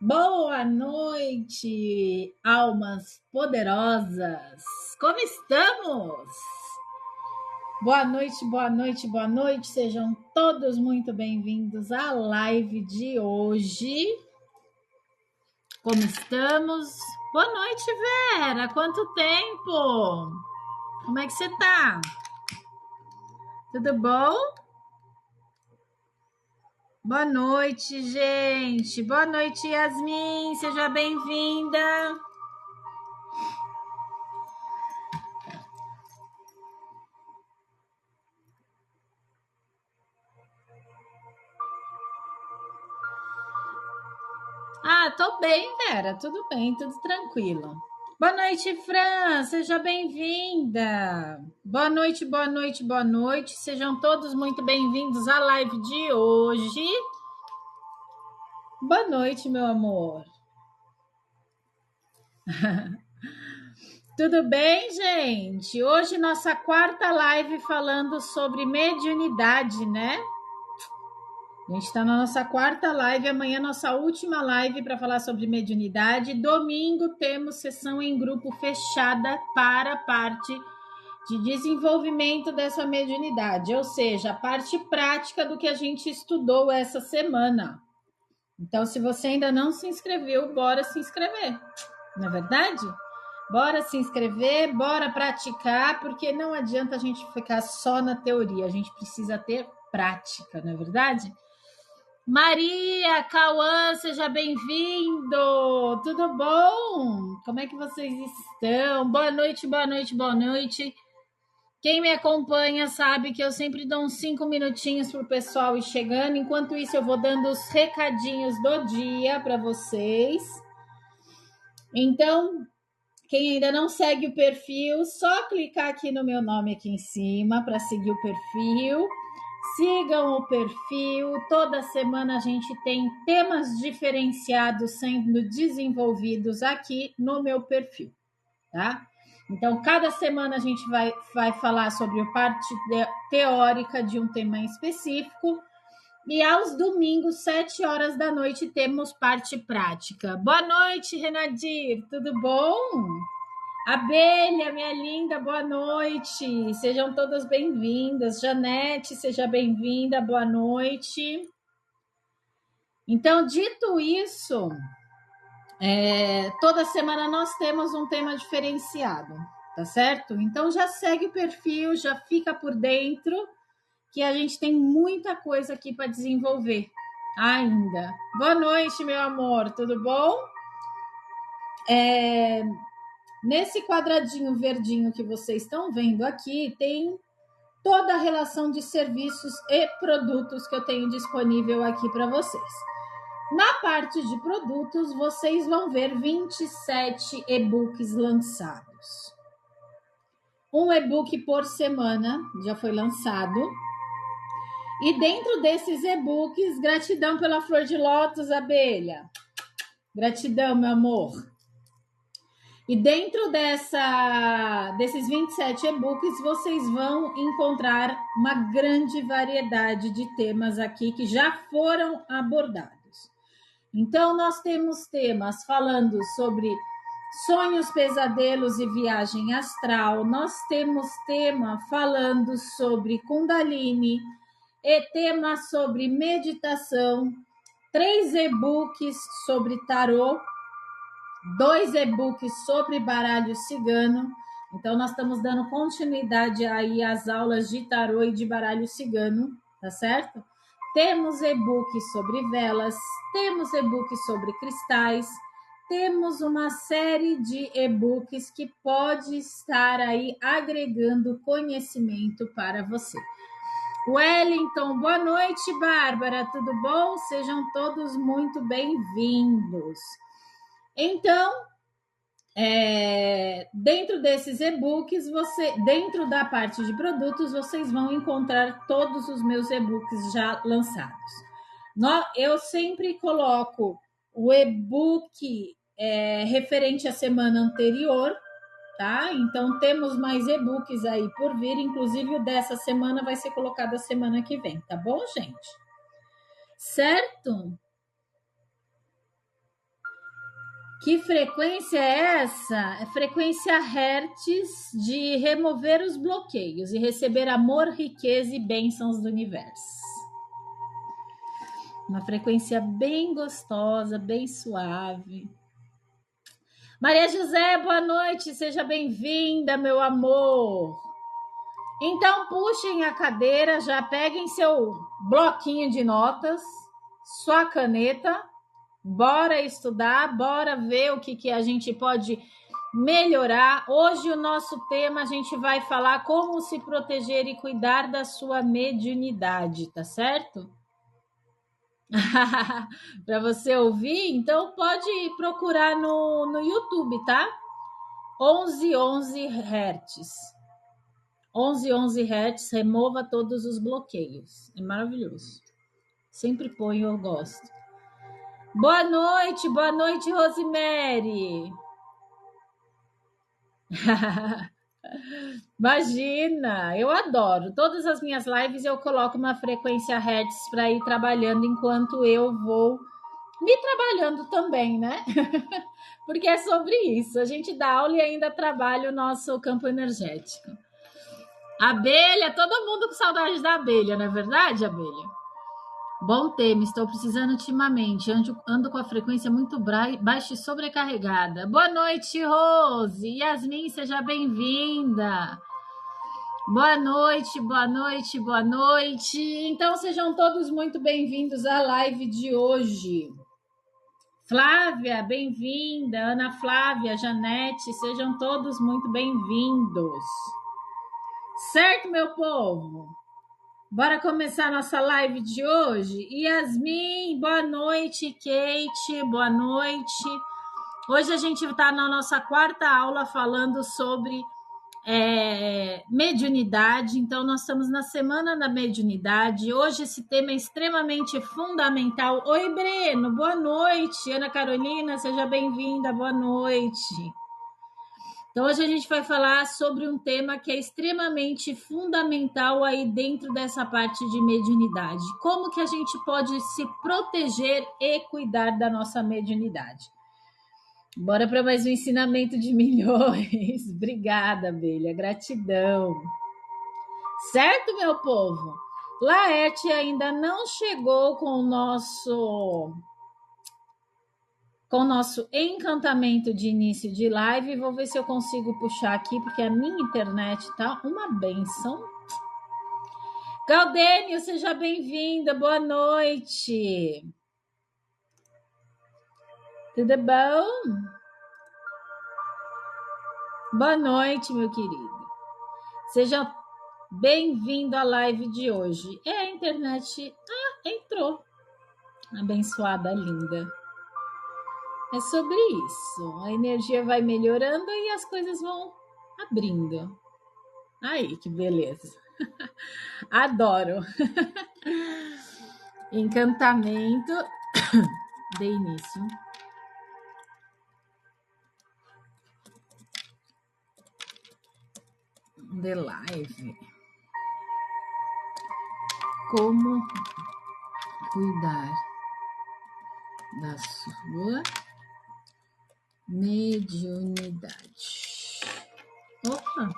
Boa noite, almas poderosas. Como estamos? Boa noite, boa noite, boa noite. Sejam todos muito bem-vindos à live de hoje. Como estamos? Boa noite, Vera. Quanto tempo? Como é que você tá? Tudo bom? Boa noite, gente. Boa noite, Yasmin. Seja bem-vinda. Tô bem, Vera. Tudo bem, tudo tranquilo. Boa noite, Fran. Seja bem-vinda. Boa noite, boa noite, boa noite. Sejam todos muito bem-vindos à live de hoje. Boa noite, meu amor. Tudo bem, gente? Hoje nossa quarta live falando sobre mediunidade, né? A gente está na nossa quarta live, amanhã nossa última live para falar sobre mediunidade. Domingo temos sessão em grupo fechada para a parte de desenvolvimento dessa mediunidade, ou seja, a parte prática do que a gente estudou essa semana. Então, se você ainda não se inscreveu, bora se inscrever, não é verdade? Bora se inscrever, bora praticar, porque não adianta a gente ficar só na teoria, a gente precisa ter prática, não é verdade? Maria, Cauã, seja bem-vindo! Tudo bom? Como é que vocês estão? Boa noite, boa noite, boa noite. Quem me acompanha sabe que eu sempre dou uns 5 minutinhos para o pessoal ir chegando. Enquanto isso, eu vou dando os recadinhos do dia para vocês. Então, quem ainda não segue o perfil, só clicar aqui no meu nome aqui em cima para seguir o perfil. Sigam o perfil. Toda semana a gente tem temas diferenciados sendo desenvolvidos aqui no meu perfil, tá? Então, cada semana a gente vai falar sobre a parte teórica de um tema específico. E aos domingos, 7 horas da noite, temos parte prática. Boa noite, Renadir. Tudo bom? Abelha, minha linda, boa noite. Sejam todas bem-vindas. Janete, seja bem-vinda, boa noite. Então, dito isso, toda semana nós temos um tema diferenciado, tá certo? Então já segue o perfil, já fica por dentro, que a gente tem muita coisa aqui para desenvolver ainda. Boa noite, meu amor, tudo bom? Nesse quadradinho verdinho que vocês estão vendo aqui, tem toda a relação de serviços e produtos que eu tenho disponível aqui para vocês. Na parte de produtos, vocês vão ver 27 e-books lançados. Um e-book por semana já foi lançado. E dentro desses e-books, gratidão pela flor de lótus, Abelha. Gratidão, meu amor. E dentro desses 27 e-books, vocês vão encontrar uma grande variedade de temas aqui que já foram abordados. Então, nós temos temas falando sobre sonhos, pesadelos e viagem astral. Nós temos tema falando sobre Kundalini e tema sobre meditação. 3 e-books sobre tarô. 2 e-books sobre baralho cigano. Então, nós estamos dando continuidade aí às aulas de tarô e de baralho cigano, tá certo? Temos e-books sobre velas, temos e-books sobre cristais, temos uma série de e-books que pode estar aí agregando conhecimento para você. Wellington, boa noite, Bárbara, tudo bom? Sejam todos muito bem-vindos. Então, dentro desses e-books, dentro da parte de produtos, vocês vão encontrar todos os meus e-books já lançados. Eu sempre coloco o e-book referente à semana anterior, tá? Então, temos mais e-books aí por vir, inclusive o dessa semana vai ser colocado a semana que vem, tá bom, gente? Certo? Que frequência é essa? É frequência Hertz de remover os bloqueios e receber amor, riqueza e bênçãos do universo. Uma frequência bem gostosa, bem suave. Maria José, boa noite, seja bem-vinda, meu amor. Então, puxem a cadeira, já peguem seu bloquinho de notas, sua caneta, bora estudar, bora ver o que a gente pode melhorar. Hoje o nosso tema, a gente vai falar como se proteger e cuidar da sua mediunidade, tá certo? Para você ouvir, então pode procurar no YouTube, tá? 1111 Hz. 1111 Hz, remova todos os bloqueios. É maravilhoso. Sempre ponho, eu gosto. Boa noite, Rosemary. Imagina, eu adoro. Todas as minhas lives eu coloco uma frequência Hertz para ir trabalhando enquanto eu vou me trabalhando também, né? Porque é sobre isso. A gente dá aula e ainda trabalha o nosso campo energético. Abelha, todo mundo com saudade da abelha, não é verdade, abelha? Bom tema, estou precisando ultimamente. Ando com a frequência muito baixa e sobrecarregada. Boa noite, Rose. Yasmin, seja bem-vinda. Boa noite, boa noite, boa noite. Então, sejam todos muito bem-vindos à live de hoje. Flávia, bem-vinda. Ana Flávia, Janete, sejam todos muito bem-vindos. Certo, meu povo? Bora começar a nossa live de hoje? Yasmin, boa noite. Kate, boa noite. Hoje a gente está na nossa quarta aula falando sobre mediunidade. Então, nós estamos na Semana da Mediunidade. Hoje esse tema é extremamente fundamental. Oi, Breno, boa noite. Ana Carolina, seja bem-vinda, boa noite. Então, hoje a gente vai falar sobre um tema que é extremamente fundamental aí dentro dessa parte de mediunidade. Como que a gente pode se proteger e cuidar da nossa mediunidade? Bora para mais um ensinamento de milhões. Obrigada, abelha. Gratidão. Certo, meu povo? Laerte ainda não chegou com o nosso encantamento de início de live. Vou ver se eu consigo puxar aqui, porque a minha internet tá uma benção. Gaudênio, seja bem-vinda, boa noite. Tudo bom? Boa noite, meu querido. Seja bem-vindo à live de hoje. A internet entrou. Abençoada, linda. É sobre isso. A energia vai melhorando e as coisas vão abrindo. Aí, que beleza. Adoro. Encantamento de início. The live. Como cuidar da sua mediunidade. Opa!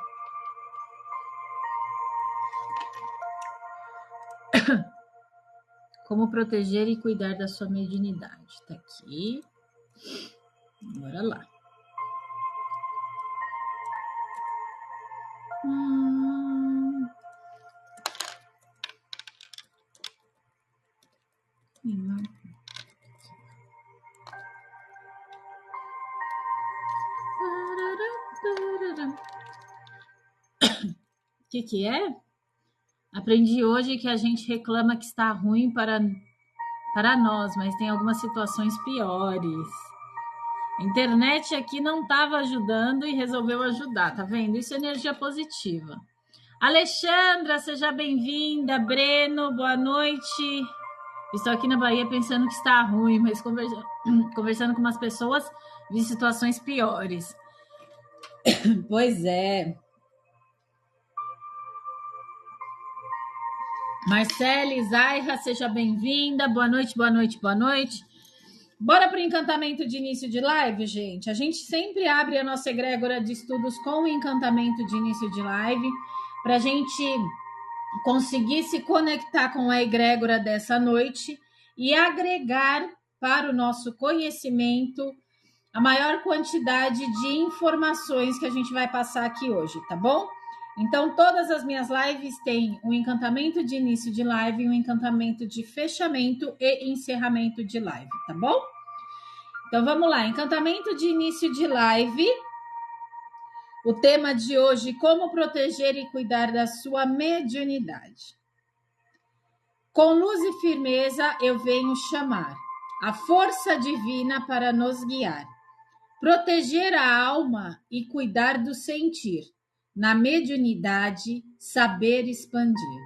Como proteger e cuidar da sua mediunidade. Tá aqui. Bora lá. O que é? Aprendi hoje que a gente reclama que está ruim para nós, mas tem algumas situações piores. A internet aqui não estava ajudando e resolveu ajudar, tá vendo? Isso é energia positiva. Alexandra, seja bem-vinda. Breno, boa noite. Estou aqui na Bahia pensando que está ruim, mas conversando com umas pessoas, vi situações piores. Pois é. Marcele, Zaira, seja bem-vinda. Boa noite, boa noite, boa noite. Bora para o encantamento de início de live, gente? A gente sempre abre a nossa egrégora de estudos com o encantamento de início de live, para a gente conseguir se conectar com a egrégora dessa noite e agregar para o nosso conhecimento a maior quantidade de informações que a gente vai passar aqui hoje, tá bom? Então, todas as minhas lives têm um encantamento de início de live, um encantamento de fechamento e encerramento de live, tá bom? Então, vamos lá. Encantamento de início de live. O tema de hoje, como proteger e cuidar da sua mediunidade. Com luz e firmeza, eu venho chamar a força divina para nos guiar. Proteger a alma e cuidar do sentir. Na mediunidade, saber expandir.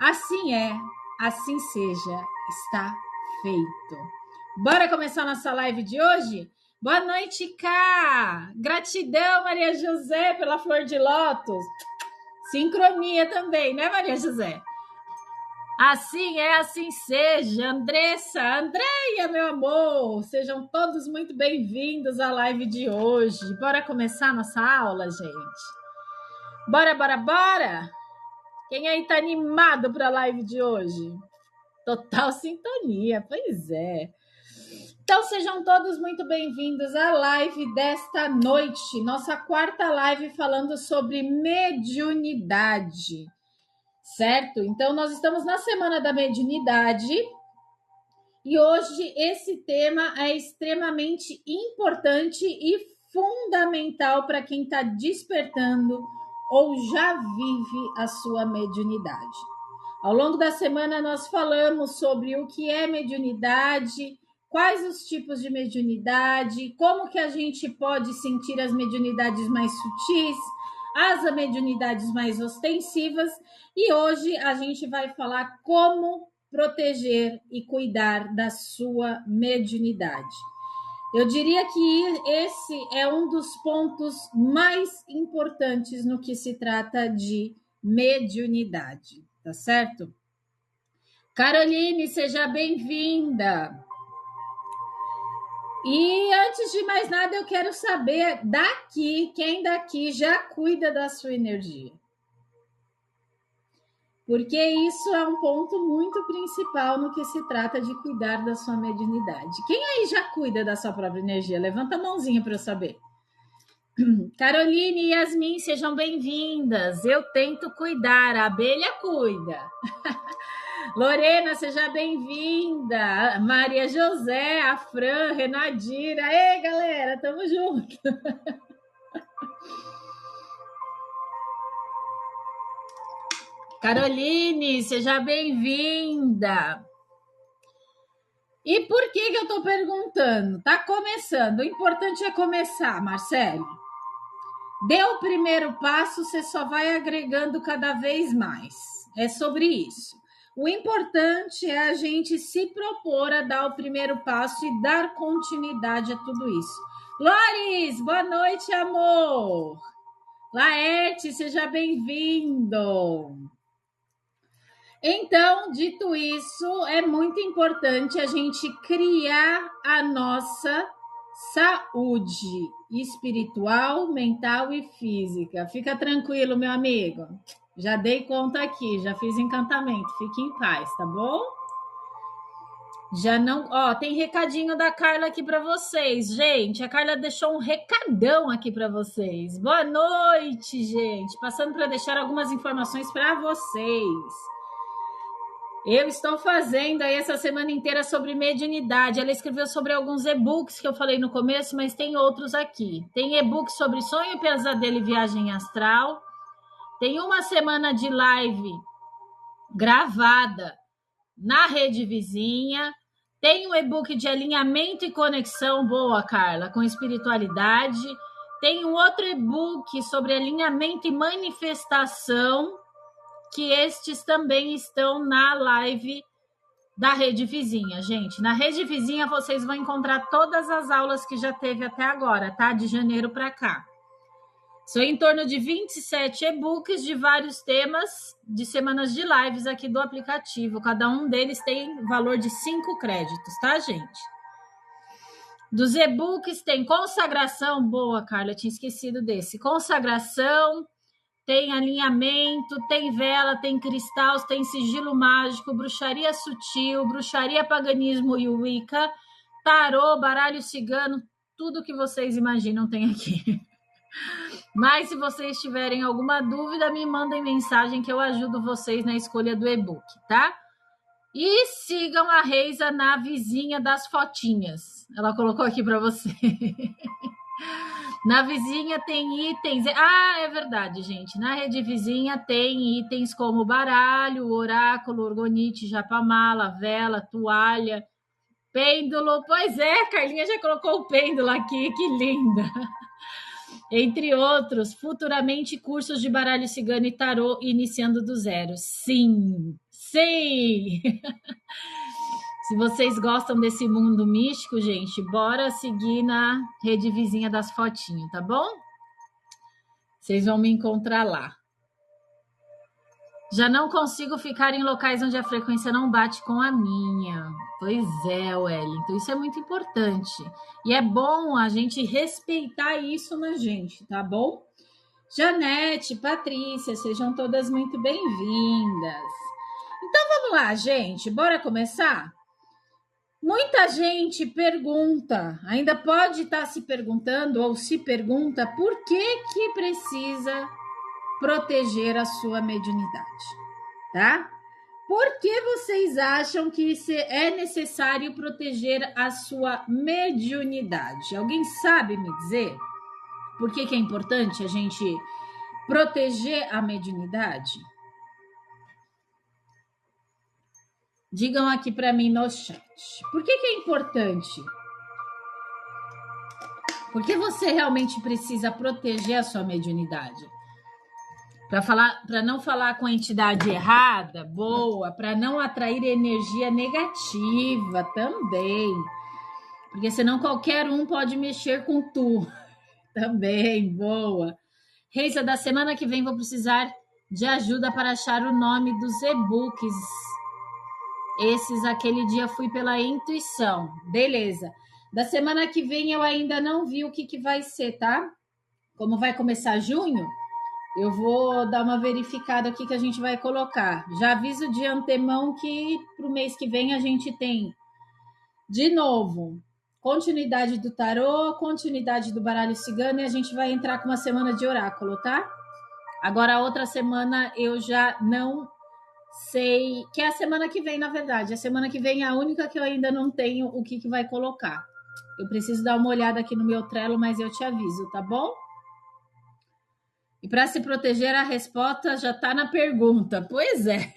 Assim é, assim seja, está feito. Bora começar nossa live de hoje? Boa noite, Ká! Gratidão, Maria José, pela flor de lótus. Sincronia também, né, Maria José? Assim é, assim seja. Andressa, Andréia, meu amor, sejam todos muito bem-vindos à live de hoje. Bora começar nossa aula, gente? Bora, bora, bora! Quem aí tá animado para a live de hoje? Total sintonia, pois é. Então, sejam todos muito bem-vindos à live desta noite, nossa quarta live falando sobre mediunidade. Certo? Então, nós estamos na Semana da Mediunidade e hoje esse tema é extremamente importante e fundamental para quem está despertando ou já vive a sua mediunidade. Ao longo da semana, nós falamos sobre o que é mediunidade, quais os tipos de mediunidade, como que a gente pode sentir as mediunidades mais sutis, as mediunidades mais ostensivas, e hoje a gente vai falar como proteger e cuidar da sua mediunidade. Eu diria que esse é um dos pontos mais importantes no que se trata de mediunidade, tá certo? Caroline, seja bem-vinda! E antes de mais nada, eu quero saber daqui, quem daqui já cuida da sua energia? Porque isso é um ponto muito principal no que se trata de cuidar da sua mediunidade. Quem aí já cuida da sua própria energia? Levanta a mãozinha para eu saber. Caroline e Yasmin, sejam bem-vindas. Eu tento cuidar, a abelha cuida. Lorena, seja bem-vinda. Maria José, a Fran, Renadira. Ei, galera, tamo junto. Caroline, seja bem-vinda. E por que eu tô perguntando? Tá começando. O importante é começar, Marcelo. Dê o primeiro passo, você só vai agregando cada vez mais. É sobre isso. O importante é a gente se propor a dar o primeiro passo e dar continuidade a tudo isso. Loris, boa noite, amor. Laerte, seja bem-vindo. Então, dito isso, é muito importante a gente criar a nossa saúde espiritual, mental e física. Fica tranquilo, meu amigo. Já dei conta aqui, já fiz encantamento. Fique em paz, tá bom? Já não... Ó, tem recadinho da Carla aqui para vocês, gente. A Carla deixou um recadão aqui para vocês. Boa noite, gente. Passando para deixar algumas informações para vocês. Eu estou fazendo aí essa semana inteira sobre mediunidade. Ela escreveu sobre alguns e-books que eu falei no começo, mas tem outros aqui. Tem e-book sobre sonho, pesadelo e viagem astral. Tem uma semana de live gravada na Rede Vizinha. Tem um e-book de alinhamento e conexão, boa, Carla, com espiritualidade. Tem um outro e-book sobre alinhamento e manifestação, que estes também estão na live da Rede Vizinha, gente. Na Rede Vizinha vocês vão encontrar todas as aulas que já teve até agora, tá? De janeiro para cá. São em torno de 27 e-books de vários temas de semanas de lives aqui do aplicativo. Cada um deles tem valor de 5 créditos, tá, gente? Dos e-books tem consagração, boa, Carla, tinha esquecido desse. Consagração, tem alinhamento, tem vela, tem cristais, tem sigilo mágico, bruxaria sutil, bruxaria, paganismo e Wicca, tarô, baralho cigano, tudo que vocês imaginam tem aqui. Mas se vocês tiverem alguma dúvida, me mandem mensagem que eu ajudo vocês na escolha do e-book, tá? E sigam a Reisa na vizinha das fotinhas. Ela colocou aqui para você. Na vizinha tem itens. Ah, é verdade, gente. Na rede vizinha tem itens como baralho, oráculo, orgonite, japamala, vela, toalha, pêndulo. Pois é, Carlinha já colocou o pêndulo aqui, que linda. Entre outros, futuramente cursos de baralho cigano e tarô iniciando do zero. Sim, sim! Se vocês gostam desse mundo místico, gente, bora seguir na rede vizinha das fotinhas, tá bom? Vocês vão me encontrar lá. Já não consigo ficar em locais onde a frequência não bate com a minha. Pois é, Wellington, isso é muito importante. E é bom a gente respeitar isso na gente, tá bom? Janete, Patrícia, sejam todas muito bem-vindas. Então vamos lá, gente, bora começar? Muita gente pergunta, ainda pode estar se perguntando ou se pergunta por que precisa proteger a sua mediunidade, tá? Por que vocês acham que é necessário proteger a sua mediunidade? Alguém sabe me dizer por que é importante a gente proteger a mediunidade? Digam aqui para mim no chat. Por que é importante? Por que você realmente precisa proteger a sua mediunidade? Para não falar com a entidade errada, boa, para não atrair energia negativa também. Porque senão qualquer um pode mexer com tu. Também, boa. Reisa, da semana que vem vou precisar de ajuda para achar o nome dos e-books. Esses, aquele dia fui pela intuição. Beleza. Da semana que vem eu ainda não vi o que vai ser, tá? Como vai começar junho, eu vou dar uma verificada aqui que a gente vai colocar. Já aviso de antemão que para o mês que vem a gente tem, de novo, continuidade do tarô, continuidade do baralho cigano e a gente vai entrar com uma semana de oráculo, tá? Agora, a outra semana eu já não sei, que é a semana que vem, na verdade. A semana que vem é a única que eu ainda não tenho o que vai colocar. Eu preciso dar uma olhada aqui no meu Trello, mas eu te aviso, tá bom? E para se proteger, a resposta já está na pergunta. Pois é.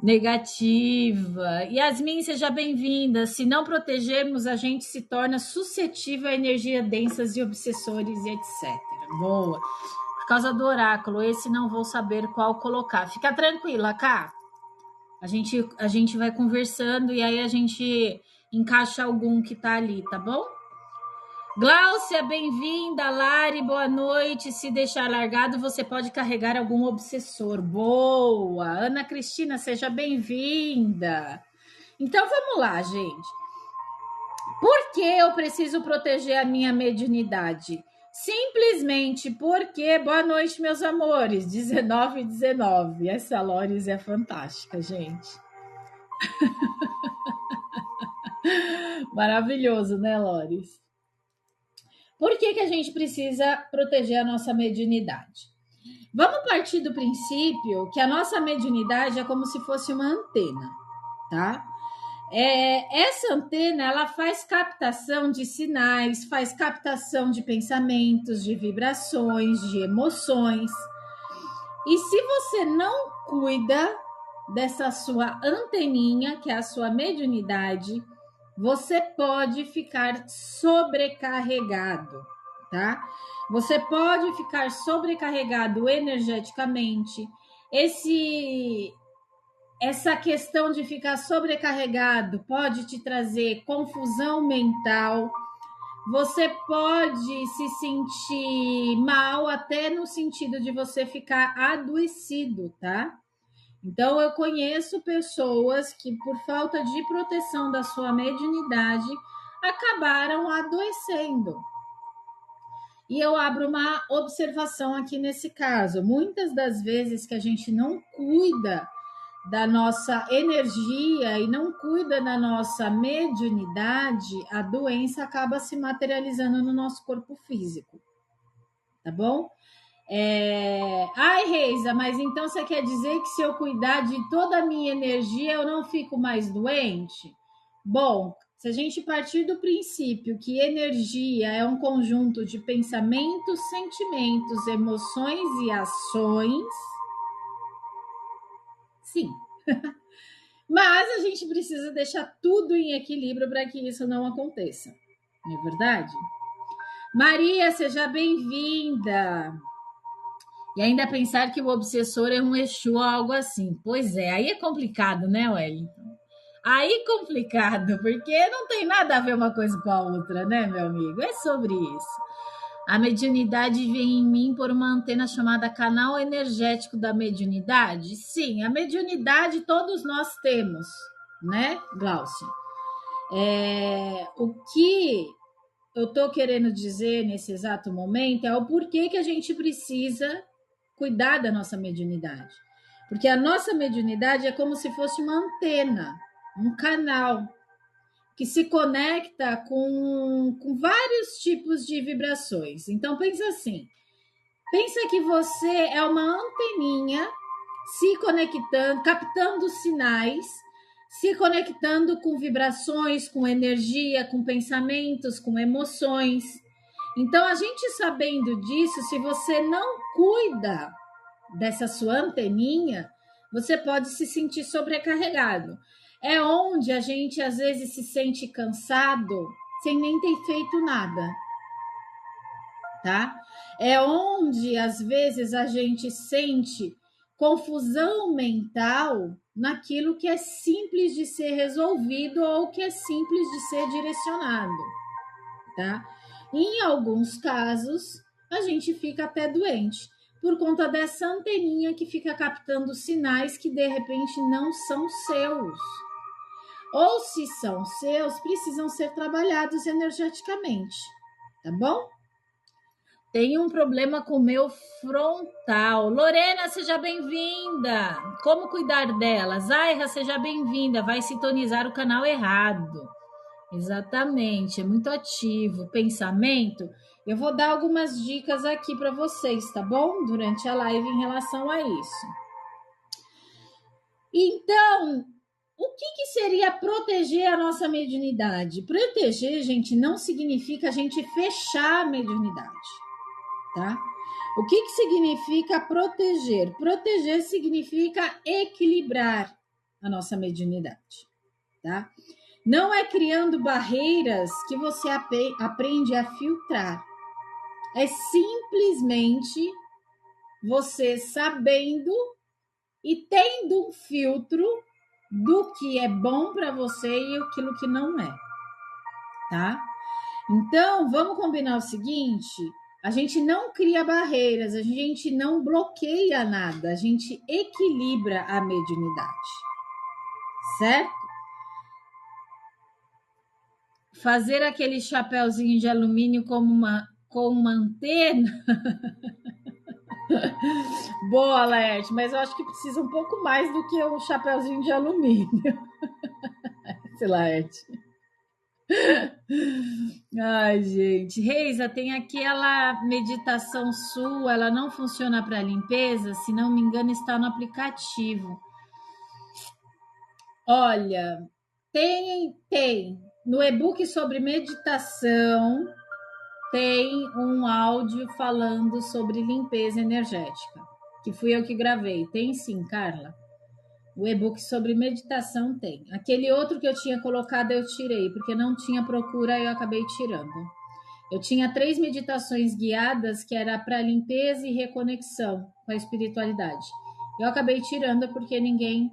Negativa. Yasmin, seja bem-vinda. Se não protegermos, a gente se torna suscetível a energias densas e obsessores e etc. Boa. Por causa do oráculo, esse não vou saber qual colocar. Fica tranquila, Cá. A gente vai conversando e aí a gente encaixa algum que tá ali, tá bom? Gláucia, bem-vinda. Lari, boa noite. Se deixar largado, você pode carregar algum obsessor. Boa. Ana Cristina, seja bem-vinda. Então, vamos lá, gente. Por que eu preciso proteger a minha mediunidade? Simplesmente porque... Boa noite, meus amores. 19:19. Essa Loris é fantástica, gente. Maravilhoso, né, Loris? Por que a gente precisa proteger a nossa mediunidade? Vamos partir do princípio que a nossa mediunidade é como se fosse uma antena, tá? Essa antena, ela faz captação de sinais, faz captação de pensamentos, de vibrações, de emoções. E se você não cuida dessa sua anteninha, que é a sua mediunidade, você pode ficar sobrecarregado, tá? Você pode ficar sobrecarregado energeticamente. Essa questão de ficar sobrecarregado pode te trazer confusão mental. Você pode se sentir mal até no sentido de você ficar adoecido, tá? Então, eu conheço pessoas que, por falta de proteção da sua mediunidade, acabaram adoecendo. E eu abro uma observação aqui nesse caso. Muitas das vezes que a gente não cuida da nossa energia e não cuida da nossa mediunidade, a doença acaba se materializando no nosso corpo físico. Tá bom? Ai, Reisa, mas então você quer dizer que se eu cuidar de toda a minha energia, eu não fico mais doente? Bom, se a gente partir do princípio que energia é um conjunto de pensamentos, sentimentos, emoções e ações, sim. Mas a gente precisa deixar tudo em equilíbrio para que isso não aconteça. Não é verdade? Maria, seja bem-vinda. E ainda pensar que o obsessor é um Exu ou algo assim. Pois é, aí é complicado, né, Wellington? Aí complicado, porque não tem nada a ver uma coisa com a outra, né, meu amigo? É sobre isso. A mediunidade vem em mim por uma antena chamada canal energético da mediunidade? Sim, a mediunidade todos nós temos, né, Glaucia? O que eu estou querendo dizer nesse exato momento é o porquê que a gente precisa cuidar da nossa mediunidade. Porque a nossa mediunidade é como se fosse uma antena, um canal que se conecta com vários tipos de vibrações. Então, pensa assim, pensa que você é uma anteninha se conectando, captando sinais, se conectando com vibrações, com energia, com pensamentos, com emoções. Então, a gente sabendo disso, se você não cuida dessa sua anteninha, você pode se sentir sobrecarregado. É onde a gente às vezes se sente cansado sem nem ter feito nada, tá? É onde às vezes a gente sente confusão mental naquilo que é simples de ser resolvido ou que é simples de ser direcionado, tá? Em alguns casos, a gente fica até doente por conta dessa anteninha que fica captando sinais que de repente não são seus. Ou se são seus, precisam ser trabalhados energeticamente, tá bom? Tem um problema com o meu frontal. Lorena, seja bem-vinda. Como cuidar dela? Zaira, seja bem-vinda. Vai sintonizar o canal errado. Exatamente, é muito ativo. Pensamento. Eu vou dar algumas dicas aqui para vocês, tá bom? Durante a live em relação a isso. Então, o que seria proteger a nossa mediunidade? Proteger, gente, não significa a gente fechar a mediunidade, tá? O que significa proteger? Proteger significa equilibrar a nossa mediunidade, tá? Não é criando barreiras que você aprende a filtrar. É simplesmente você sabendo e tendo um filtro do que é bom para você e aquilo que não é, tá? Então, vamos combinar o seguinte: a gente não cria barreiras, a gente não bloqueia nada, a gente equilibra a mediunidade, certo? Fazer aquele chapéuzinho de alumínio com uma antena. Boa, Laerte, mas eu acho que precisa um pouco mais do que um chapéuzinho de alumínio. Esse Laerte. Ai, gente. Reisa, tem aquela meditação sua, ela não funciona para limpeza, se não me engano, está no aplicativo. Olha, tem. No e-book sobre meditação, tem um áudio falando sobre limpeza energética, que fui eu que gravei. Tem sim, Carla. O e-book sobre meditação tem. Aquele outro que eu tinha colocado eu tirei, porque não tinha procura e eu acabei tirando. Eu tinha 3 meditações guiadas que era para limpeza e reconexão com a espiritualidade. Eu acabei tirando porque ninguém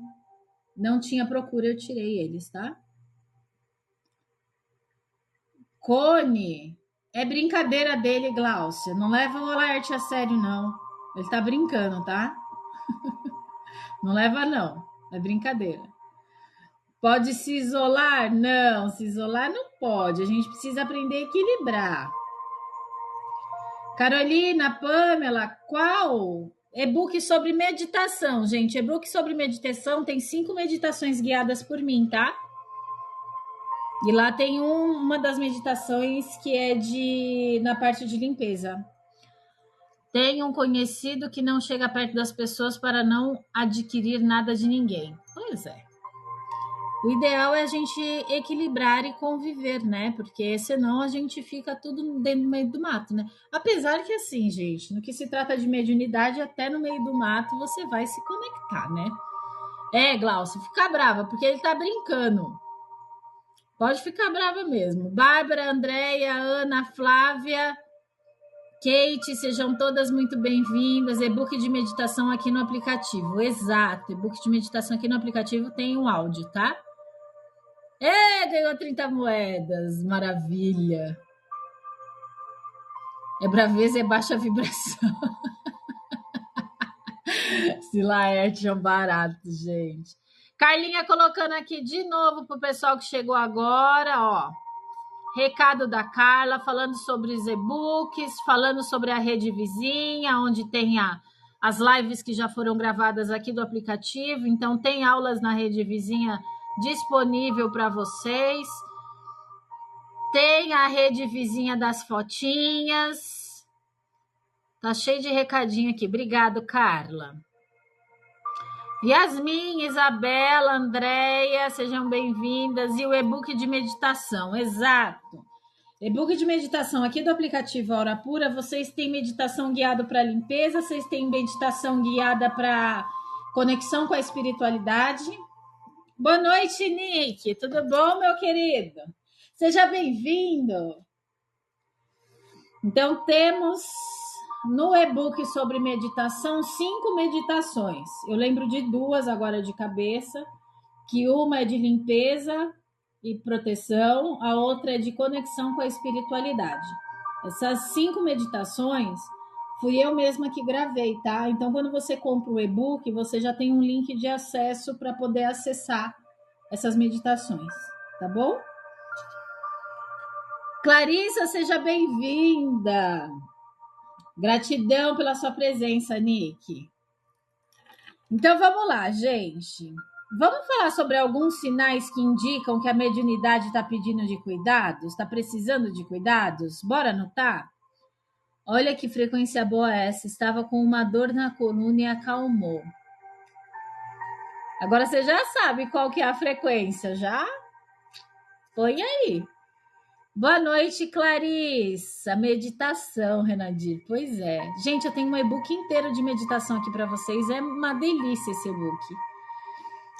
não tinha procura, eu tirei eles, tá? Cone, é brincadeira dele, Glaucia. Não leva o Alerte a sério, não. Ele tá brincando, tá? Não leva, não. É brincadeira. Pode se isolar? Não, se isolar não pode. A gente precisa aprender a equilibrar. Carolina, Pamela, qual? E-book sobre meditação, gente. E-book sobre meditação tem 5 meditações guiadas por mim, tá? E lá tem uma das meditações que é na parte de limpeza. Tem um conhecido que não chega perto das pessoas para não adquirir nada de ninguém. Pois é. O ideal é a gente equilibrar e conviver, né? Porque senão a gente fica tudo dentro do meio do mato, né? Apesar que assim, gente, no que se trata de mediunidade, até no meio do mato você vai se conectar, né? Glaucio, fica brava, porque ele tá brincando. Pode ficar brava mesmo. Bárbara, Andréia, Ana, Flávia, Kate, sejam todas muito bem-vindas. E-book de meditação aqui no aplicativo. Exato, e-book de meditação aqui no aplicativo tem um áudio, tá? Ganhou 30 moedas. Maravilha. É braveza, é baixa vibração. Se Laerte é um barato, gente. Carlinha colocando aqui de novo pro pessoal que chegou agora, ó. Recado da Carla, falando sobre os e-books, falando sobre a rede vizinha, onde tem as lives que já foram gravadas aqui do aplicativo. Então, tem aulas na rede vizinha disponível para vocês. Tem a rede vizinha das fotinhas. Tá cheio de recadinho aqui. Obrigado, Carla. Yasmin, Isabela, Andréia, sejam bem-vindas. E o e-book de meditação, exato. E-book de meditação aqui do aplicativo Aura Pura, vocês têm meditação guiada para limpeza, vocês têm meditação guiada para conexão com a espiritualidade. Boa noite, Nick. Tudo bom, meu querido? Seja bem-vindo. Então, temos no e-book sobre meditação 5 meditações. Eu lembro de 2 agora de cabeça, que uma é de limpeza e proteção, a outra é de conexão com a espiritualidade. Essas 5 meditações fui eu mesma que gravei, tá? Então, quando você compra o e-book, você já tem um link de acesso para poder acessar essas meditações, tá bom? Clarissa, seja bem-vinda. Gratidão pela sua presença, Nick. Então, vamos lá, gente. Vamos falar sobre alguns sinais que indicam que a mediunidade está pedindo de cuidados? Está precisando de cuidados? Bora anotar? Olha que frequência boa essa. Estava com uma dor na coluna e acalmou. Agora você já sabe qual que é a frequência, já? Põe aí. Boa noite, Clarissa. Meditação, Renadir. Pois é. Gente, eu tenho um e-book inteiro de meditação aqui para vocês. É uma delícia esse e-book.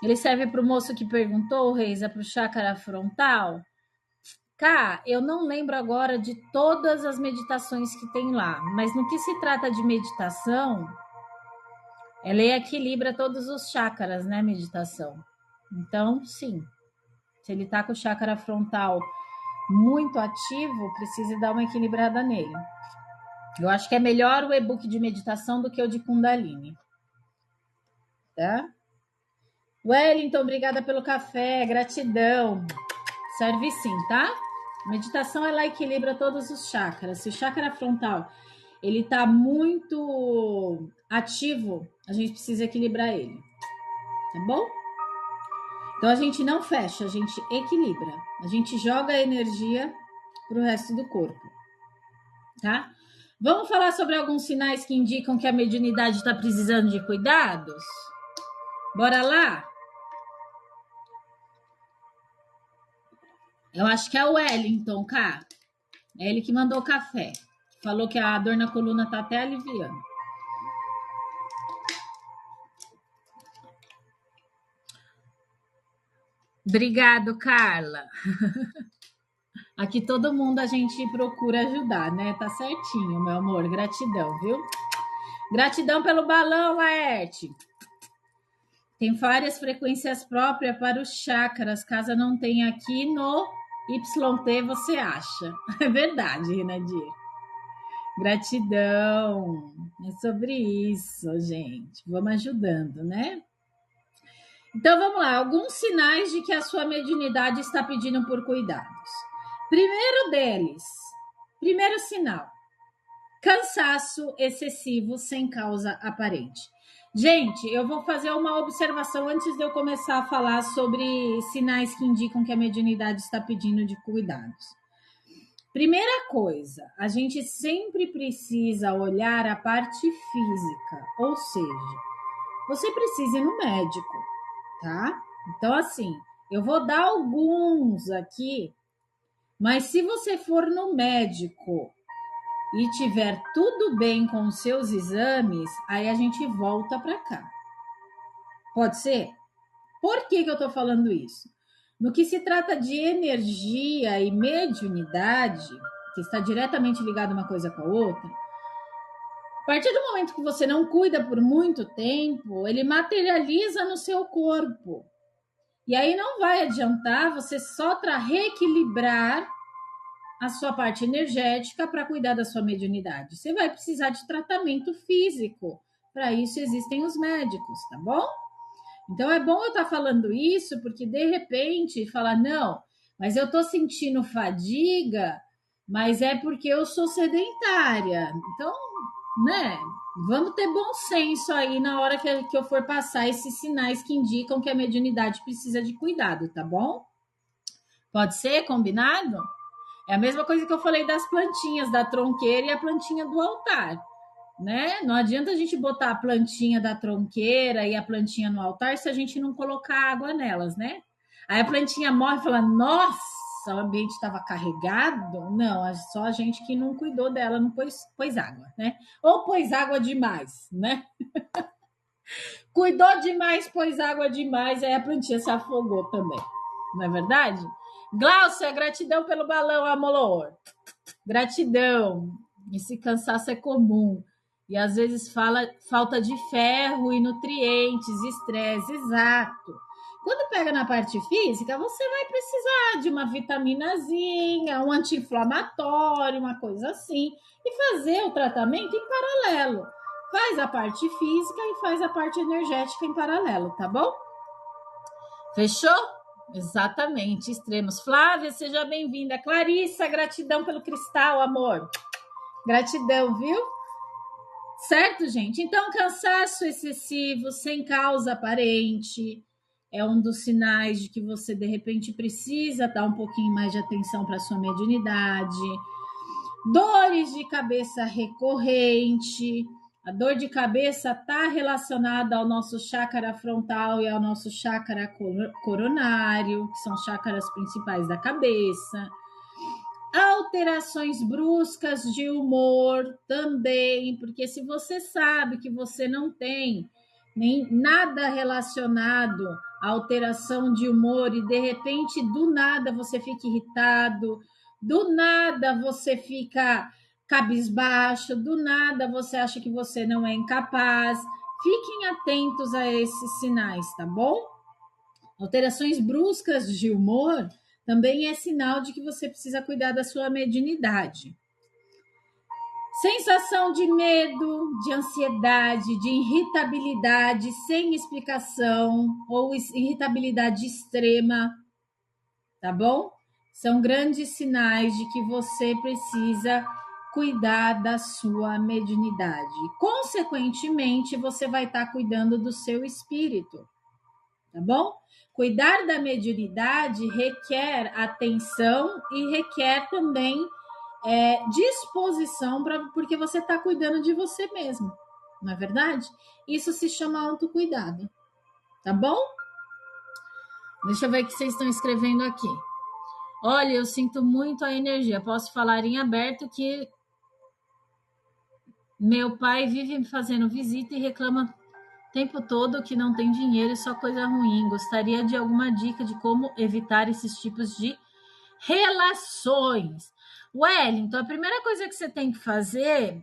Ele serve para o moço que perguntou, Reisa, para o chácara frontal. Cá, eu não lembro agora de todas as meditações que tem lá, mas no que se trata de meditação, ela equilibra todos os chácaras, né, meditação. Então, sim, se ele tá com o chácara frontal muito ativo, precisa dar uma equilibrada nele. Eu acho que é melhor o e-book de meditação do que o de Kundalini. Tá? Wellington, obrigada pelo café, gratidão. Serve sim, tá? Meditação, ela equilibra todos os chakras. Se o chakra frontal, ele tá muito ativo, a gente precisa equilibrar ele. Tá bom? Então, a gente não fecha, a gente equilibra. A gente joga a energia pro resto do corpo. Tá? Vamos falar sobre alguns sinais que indicam que a mediunidade está precisando de cuidados? Bora lá? Eu acho que é o Wellington, cá. É ele que mandou o café. Falou que a dor na coluna tá até aliviando. Obrigado, Carla. Aqui todo mundo a gente procura ajudar, né? Tá certinho, meu amor. Gratidão, viu? Gratidão pelo balão, Laerte. Tem várias frequências próprias para os chakras. Caso não tenha aqui no YT, você acha. É verdade, Renadir. Gratidão. É sobre isso, gente. Vamos ajudando, né? Então vamos lá, alguns sinais de que a sua mediunidade está pedindo por cuidados. Primeiro sinal, cansaço excessivo sem causa aparente. Gente, eu vou fazer uma observação antes de eu começar a falar sobre sinais que indicam que a mediunidade está pedindo de cuidados. Primeira coisa, a gente sempre precisa olhar a parte física, ou seja, você precisa ir no médico, tá? Então, assim, eu vou dar alguns aqui, mas se você for no médico e tiver tudo bem com os seus exames, aí a gente volta para cá. Pode ser? Por que eu tô falando isso? No que se trata de energia e mediunidade, que está diretamente ligado uma coisa com a outra, a partir do momento que você não cuida por muito tempo, ele materializa no seu corpo. E aí não vai adiantar você só reequilibrar a sua parte energética para cuidar da sua mediunidade. Você vai precisar de tratamento físico. Para isso existem os médicos, tá bom? Então é bom eu estar falando isso, porque de repente falar, não, mas eu estou sentindo fadiga, mas é porque eu sou sedentária. Então, né, vamos ter bom senso aí na hora que eu for passar esses sinais que indicam que a mediunidade precisa de cuidado, tá bom? Pode ser combinado? É a mesma coisa que eu falei das plantinhas, da tronqueira e a plantinha do altar, né? Não adianta a gente botar a plantinha da tronqueira e a plantinha no altar se a gente não colocar água nelas, né? Aí a plantinha morre e fala, nossa, o ambiente estava carregado. Não, só a gente que não cuidou dela, não pôs água, né? Ou pôs água demais, né? Cuidou demais, pôs água demais, aí a plantinha se afogou também, não é verdade? Glaucia, gratidão pelo balão, amor. Gratidão. Esse cansaço é comum. E às vezes falta de ferro e nutrientes, estresse, exato. Quando pega na parte física, você vai precisar de uma vitaminazinha, um anti-inflamatório, uma coisa assim, e fazer o tratamento em paralelo. Faz a parte física e faz a parte energética em paralelo, tá bom? Fechou? Exatamente, extremos. Flávia, seja bem-vinda. Clarissa, gratidão pelo cristal, amor. Gratidão, viu? Certo, gente? Então, cansaço excessivo, sem causa aparente, é um dos sinais de que você, de repente, precisa dar um pouquinho mais de atenção para a sua mediunidade. Dores de cabeça recorrente. A dor de cabeça está relacionada ao nosso chácara frontal e ao nosso chácara coronário, que são os chácaras principais da cabeça. Alterações bruscas de humor também, porque se você sabe que você não tem nem nada relacionado à alteração de humor e de repente do nada você fica irritado, do nada você fica cabisbaixo, do nada você acha que você não é incapaz, fiquem atentos a esses sinais, tá bom? Alterações bruscas de humor também é sinal de que você precisa cuidar da sua mediunidade. Sensação de medo, de ansiedade, de irritabilidade sem explicação ou irritabilidade extrema, tá bom? São grandes sinais de que você precisa cuidar da sua mediunidade. Consequentemente, você vai estar cuidando do seu espírito, tá bom? Cuidar da mediunidade requer atenção e requer também disposição, porque você está cuidando de você mesmo, não é verdade? Isso se chama autocuidado, tá bom? Deixa eu ver o que vocês estão escrevendo aqui. Olha, eu sinto muito a energia. Posso falar em aberto que meu pai vive me fazendo visita e reclama o tempo todo que não tem dinheiro e só coisa ruim. Gostaria de alguma dica de como evitar esses tipos de relações. Wellington, a primeira coisa que você tem que fazer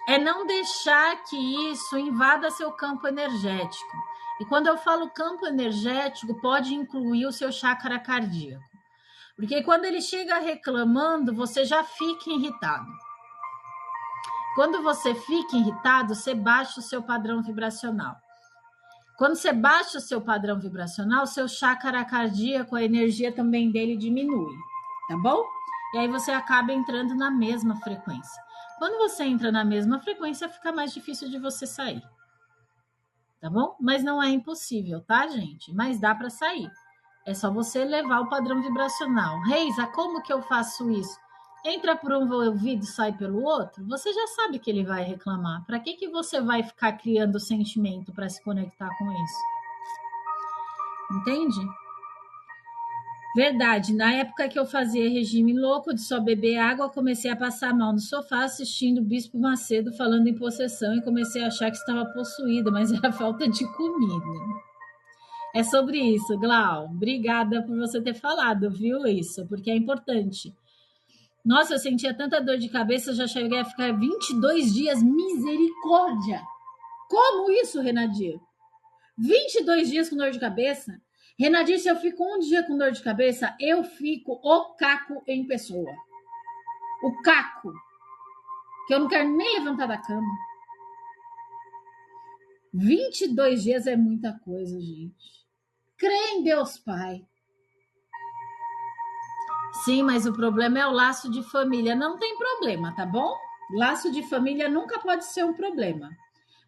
é não deixar que isso invada seu campo energético. E quando eu falo campo energético, pode incluir o seu chácara cardíaco. Porque quando ele chega reclamando, você já fica irritado. Quando você fica irritado, você baixa o seu padrão vibracional. Quando você baixa o seu padrão vibracional, seu chakra cardíaco, a energia também dele diminui, tá bom? E aí você acaba entrando na mesma frequência. Quando você entra na mesma frequência, fica mais difícil de você sair. Tá bom? Mas não é impossível, tá, gente? Mas dá para sair. É só você elevar o padrão vibracional. Reisa, como que eu faço isso? Entra por um ouvido e sai pelo outro? Você já sabe que ele vai reclamar. Para que você vai ficar criando sentimento para se conectar com isso? Entende? Verdade, na época que eu fazia regime louco de só beber água, comecei a passar mal no sofá assistindo o Bispo Macedo falando em possessão e comecei a achar que estava possuída, mas era falta de comida. É sobre isso, Glau. Obrigada por você ter falado, viu, isso, porque é importante. Nossa, eu sentia tanta dor de cabeça, já cheguei a ficar 22 dias, misericórdia! Como isso, Renadir? 22 dias com dor de cabeça? Renadir, se eu fico um dia com dor de cabeça, eu fico o caco em pessoa. O caco. Que eu não quero nem levantar da cama. 22 dias é muita coisa, gente. Crê em Deus, Pai. Sim, mas o problema é o laço de família. Não tem problema, tá bom? Laço de família nunca pode ser um problema.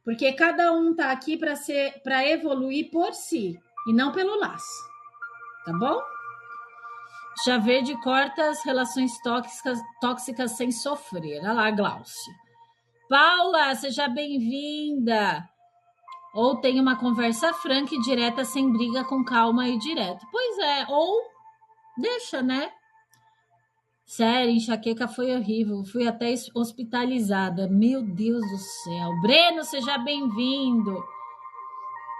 Porque cada um tá aqui para evoluir por si e não pelo laço. Tá bom? Chá verde corta as relações tóxicas sem sofrer. Olha lá, Glaucia. Paula, seja bem-vinda. Ou tem uma conversa franca e direta, sem briga, com calma e direto. Pois é, ou deixa, né? Sério, enxaqueca foi horrível. Fui até hospitalizada. Meu Deus do céu. Breno, seja bem-vindo.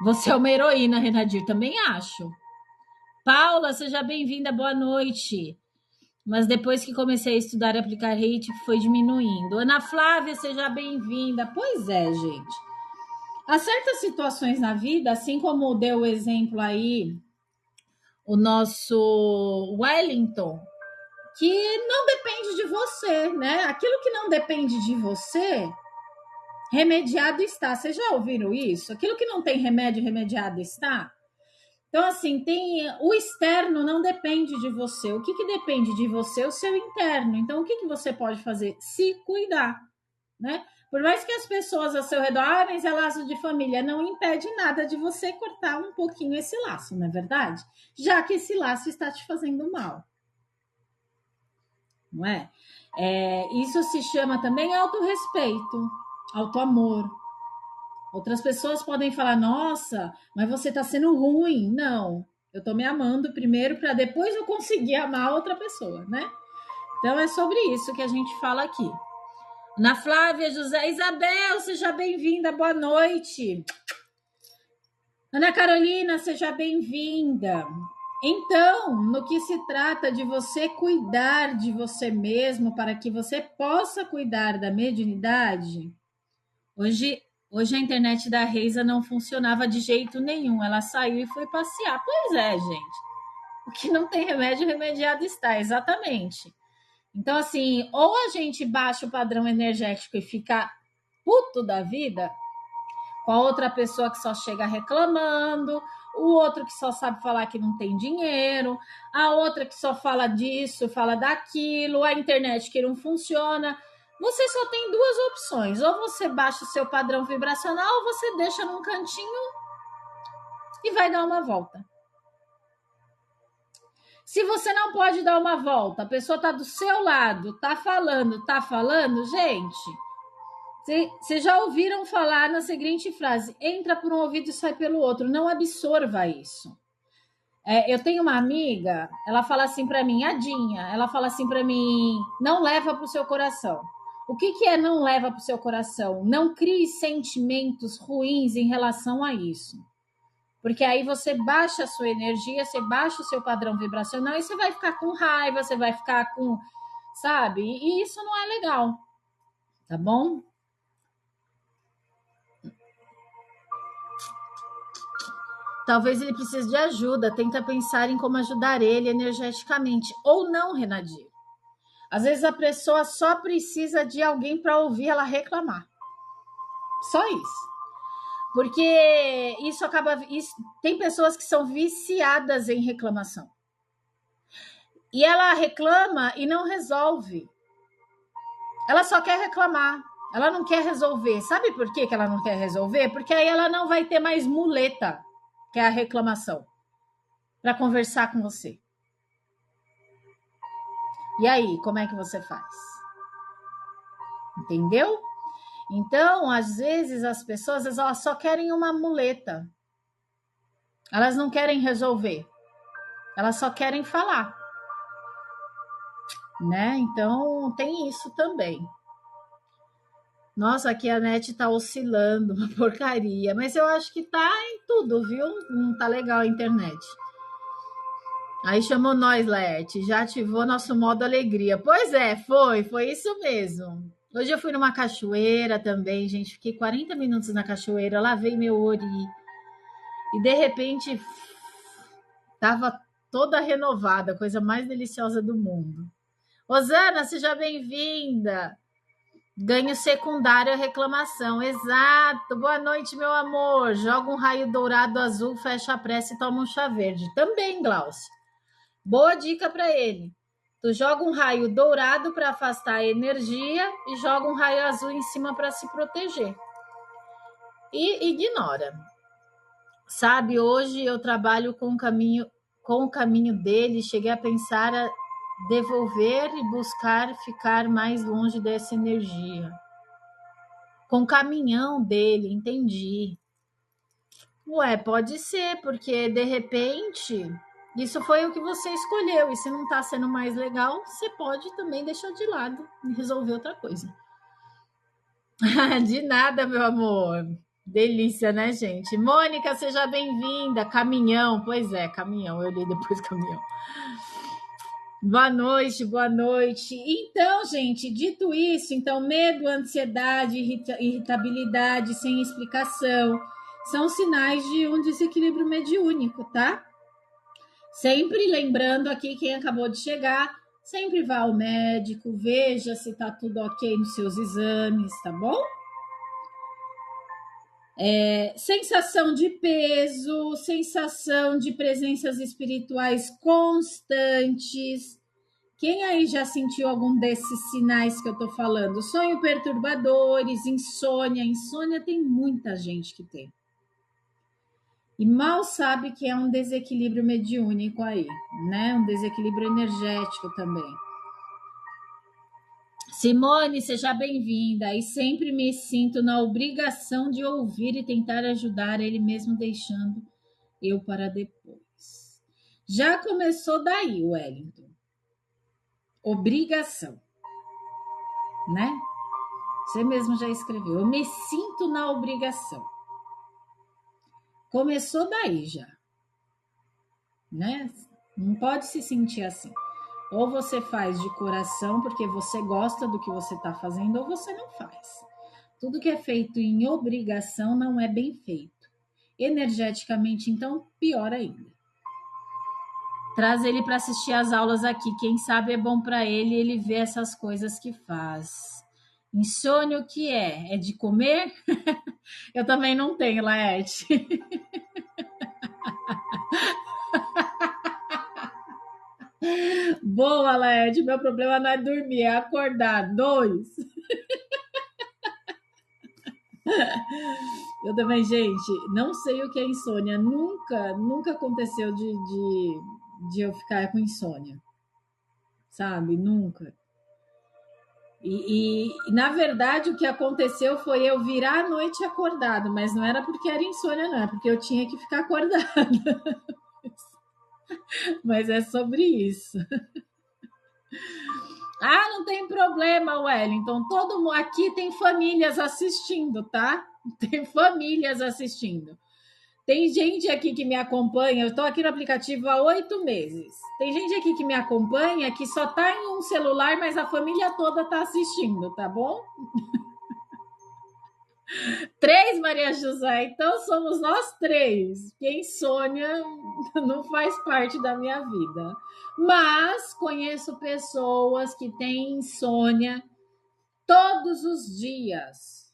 Você é uma heroína, Renadir, também acho. Paula, seja bem-vinda, boa noite. Mas depois que comecei a estudar e aplicar hate, foi diminuindo. Ana Flávia, seja bem-vinda. Pois é, gente. Há certas situações na vida, assim como deu o exemplo aí, o nosso Wellington, que não depende de você, né? Aquilo que não depende de você, remediado está. Vocês já ouviram isso? Aquilo que não tem remédio, remediado está. Então, assim, o externo não depende de você. O que depende de você é o seu interno. Então, o que você pode fazer? Se cuidar, né? Por mais que as pessoas ao seu redor, mas é laço de família, não impede nada de você cortar um pouquinho esse laço, não é verdade? Já que esse laço está te fazendo mal. Não é? Isso se chama também autorrespeito, autoamor. Outras pessoas podem falar, nossa, mas você está sendo ruim. Não, eu estou me amando primeiro para depois eu conseguir amar outra pessoa, né? Então é sobre isso que a gente fala aqui. Ana Flávia, José, Isabel, seja bem-vinda, boa noite. Ana Carolina, seja bem-vinda. Então, no que se trata de você cuidar de você mesmo para que você possa cuidar da mediunidade, hoje a internet da Reisa não funcionava de jeito nenhum. Ela saiu e foi passear. Pois é, gente. O que não tem remédio, remediado está. Exatamente. Então, assim, ou a gente baixa o padrão energético e fica puto da vida com a outra pessoa que só chega reclamando, o outro que só sabe falar que não tem dinheiro, a outra que só fala disso, fala daquilo, a internet que não funciona. Você só tem duas opções. Ou você baixa o seu padrão vibracional, ou você deixa num cantinho e vai dar uma volta. Se você não pode dar uma volta, a pessoa está do seu lado, tá falando, gente, vocês já ouviram falar na seguinte frase, entra por um ouvido e sai pelo outro, não absorva isso. Eu tenho uma amiga, ela fala assim para mim, Adinha, ela fala assim para mim, não leva para o seu coração. O que é não leva para o seu coração? Não crie sentimentos ruins em relação a isso. Porque aí você baixa a sua energia, você baixa o seu padrão vibracional e você vai ficar com raiva, você vai ficar com, sabe? E isso não é legal, tá bom? Talvez ele precise de ajuda, tenta pensar em como ajudar ele energeticamente. Ou não, Renadir. Às vezes a pessoa só precisa de alguém para ouvir ela reclamar. Só isso. Porque isso acaba... tem pessoas que são viciadas em reclamação. E ela reclama e não resolve. Ela só quer reclamar. Ela não quer resolver. Sabe por que ela não quer resolver? Porque aí ela não vai ter mais muleta, que é a reclamação, para conversar com você. E aí, como é que você faz? Entendeu? Então, às vezes, as pessoas elas só querem uma muleta. Elas não querem resolver. Elas só querem falar. Né? Então, tem isso também. Nossa, aqui a net tá oscilando, uma porcaria. Mas eu acho que tá em tudo, viu? Não tá legal a internet. Aí chamou nós, Laerte. Já ativou nosso modo alegria. Pois é, foi isso mesmo. Hoje eu fui numa cachoeira também, gente. Fiquei 40 minutos na cachoeira, lavei meu ori. E de repente, tava toda renovada, a coisa mais deliciosa do mundo. Rosana, seja bem-vinda. Ganho secundário é reclamação. Exato. Boa noite, meu amor. Joga um raio dourado azul, fecha a pressa e toma um chá verde. Também, Glaucio. Boa dica para ele. Tu joga um raio dourado para afastar a energia e joga um raio azul em cima para se proteger. E ignora. Sabe, hoje eu trabalho com o caminho dele, cheguei a pensar a devolver e buscar ficar mais longe dessa energia. Com o caminhão dele, entendi. Ué, pode ser, porque de repente isso foi o que você escolheu, e se não tá sendo mais legal, você pode também deixar de lado e resolver outra coisa. De nada, meu amor. Delícia, né, gente? Mônica, seja bem-vinda. Caminhão, pois é, caminhão. Eu li depois caminhão. Boa noite, boa noite. Então, gente, dito isso, então, medo, ansiedade, irritabilidade sem explicação são sinais de um desequilíbrio mediúnico, tá? Sempre lembrando aqui, quem acabou de chegar, sempre vá ao médico, veja se tá tudo ok nos seus exames, tá bom? Sensação de peso, sensação de presenças espirituais constantes. Quem aí já sentiu algum desses sinais que eu tô falando? Sonho perturbadores, insônia. Insônia tem muita gente que tem. E mal sabe que é um desequilíbrio mediúnico aí, né? Um desequilíbrio energético também. Simone, seja bem-vinda. E sempre me sinto na obrigação de ouvir e tentar ajudar ele mesmo deixando eu para depois. Já começou daí, Wellington. Obrigação, né? Você mesmo já escreveu. Eu me sinto na obrigação. Começou daí já, né? Não pode se sentir assim. Ou você faz de coração porque você gosta do que você está fazendo, ou você não faz. Tudo que é feito em obrigação não é bem feito. Energeticamente, então, pior ainda. Traz ele para assistir as aulas aqui. Quem sabe é bom para ele ver essas coisas que faz. Insônia o que é? É de comer? Eu também não tenho, Laerte. Boa, Laerte. Meu problema não é dormir, é acordar. 2. Eu também, gente, não sei o que é insônia. Nunca aconteceu de eu ficar com insônia. Sabe? Nunca. Na verdade, o que aconteceu foi eu virar a noite acordado, mas não era porque era insônia, não, é porque eu tinha que ficar acordada. Mas é sobre isso. Ah, não tem problema, Wellington. Todo mundo aqui tem famílias assistindo, tá? Tem famílias assistindo. Tem gente aqui que me acompanha. Eu estou aqui no aplicativo há 8 meses. Tem gente aqui que me acompanha que só tá em um celular, mas a família toda tá assistindo, tá bom? 3, Maria José. Então somos nós 3. Porque insônia não faz parte da minha vida. Mas conheço pessoas que têm insônia todos os dias.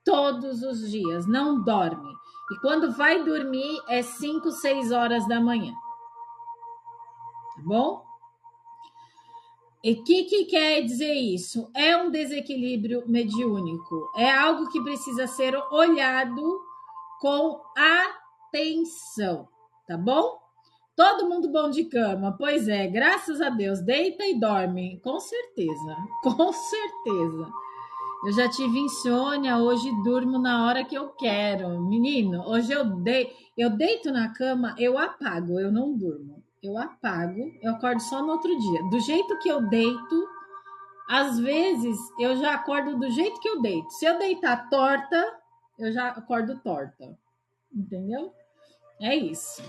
todos os dias, não dorme. E quando vai dormir é 5, 6 horas da manhã. Tá bom? E o que quer dizer isso? É um desequilíbrio mediúnico. É algo que precisa ser olhado com atenção, tá bom? Todo mundo bom de cama? Pois é, graças a Deus. Deita e dorme. Com certeza, com certeza. Eu já tive insônia, hoje durmo na hora que eu quero. Menino, hoje eu deito na cama, eu apago, eu não durmo. Eu apago, eu acordo só no outro dia. Do jeito que eu deito, às vezes eu já acordo do jeito que eu deito. Se eu deitar torta, eu já acordo torta. Entendeu? É isso.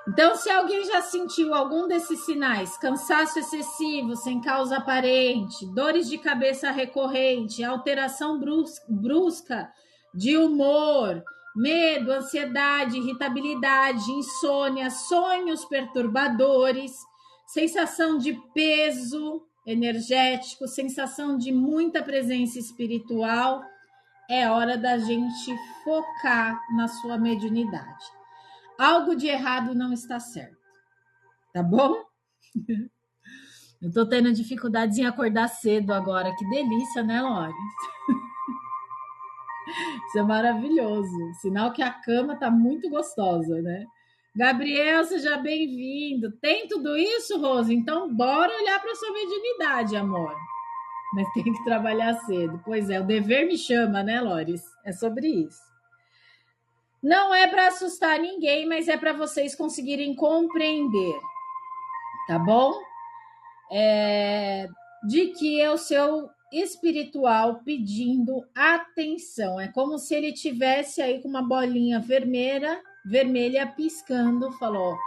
Então, se alguém já sentiu algum desses sinais, cansaço excessivo, sem causa aparente, dores de cabeça recorrente, alteração brusca de humor, medo, ansiedade, irritabilidade, insônia, sonhos perturbadores, sensação de peso energético, sensação de muita presença espiritual, é hora da gente focar na sua mediunidade. Algo de errado não está certo, tá bom? Eu tô tendo dificuldades em acordar cedo agora. Que delícia, né, Lores? Isso é maravilhoso. Sinal que a cama tá muito gostosa, né? Gabriel, seja bem-vindo. Tem tudo isso, Rose? Então, bora olhar para sua mediunidade, amor. Mas tem que trabalhar cedo. Pois é, o dever me chama, né, Lores? É sobre isso. Não é para assustar ninguém, mas é para vocês conseguirem compreender, tá bom? De que é o seu espiritual pedindo atenção. É como se ele tivesse aí com uma bolinha vermelha piscando, falou: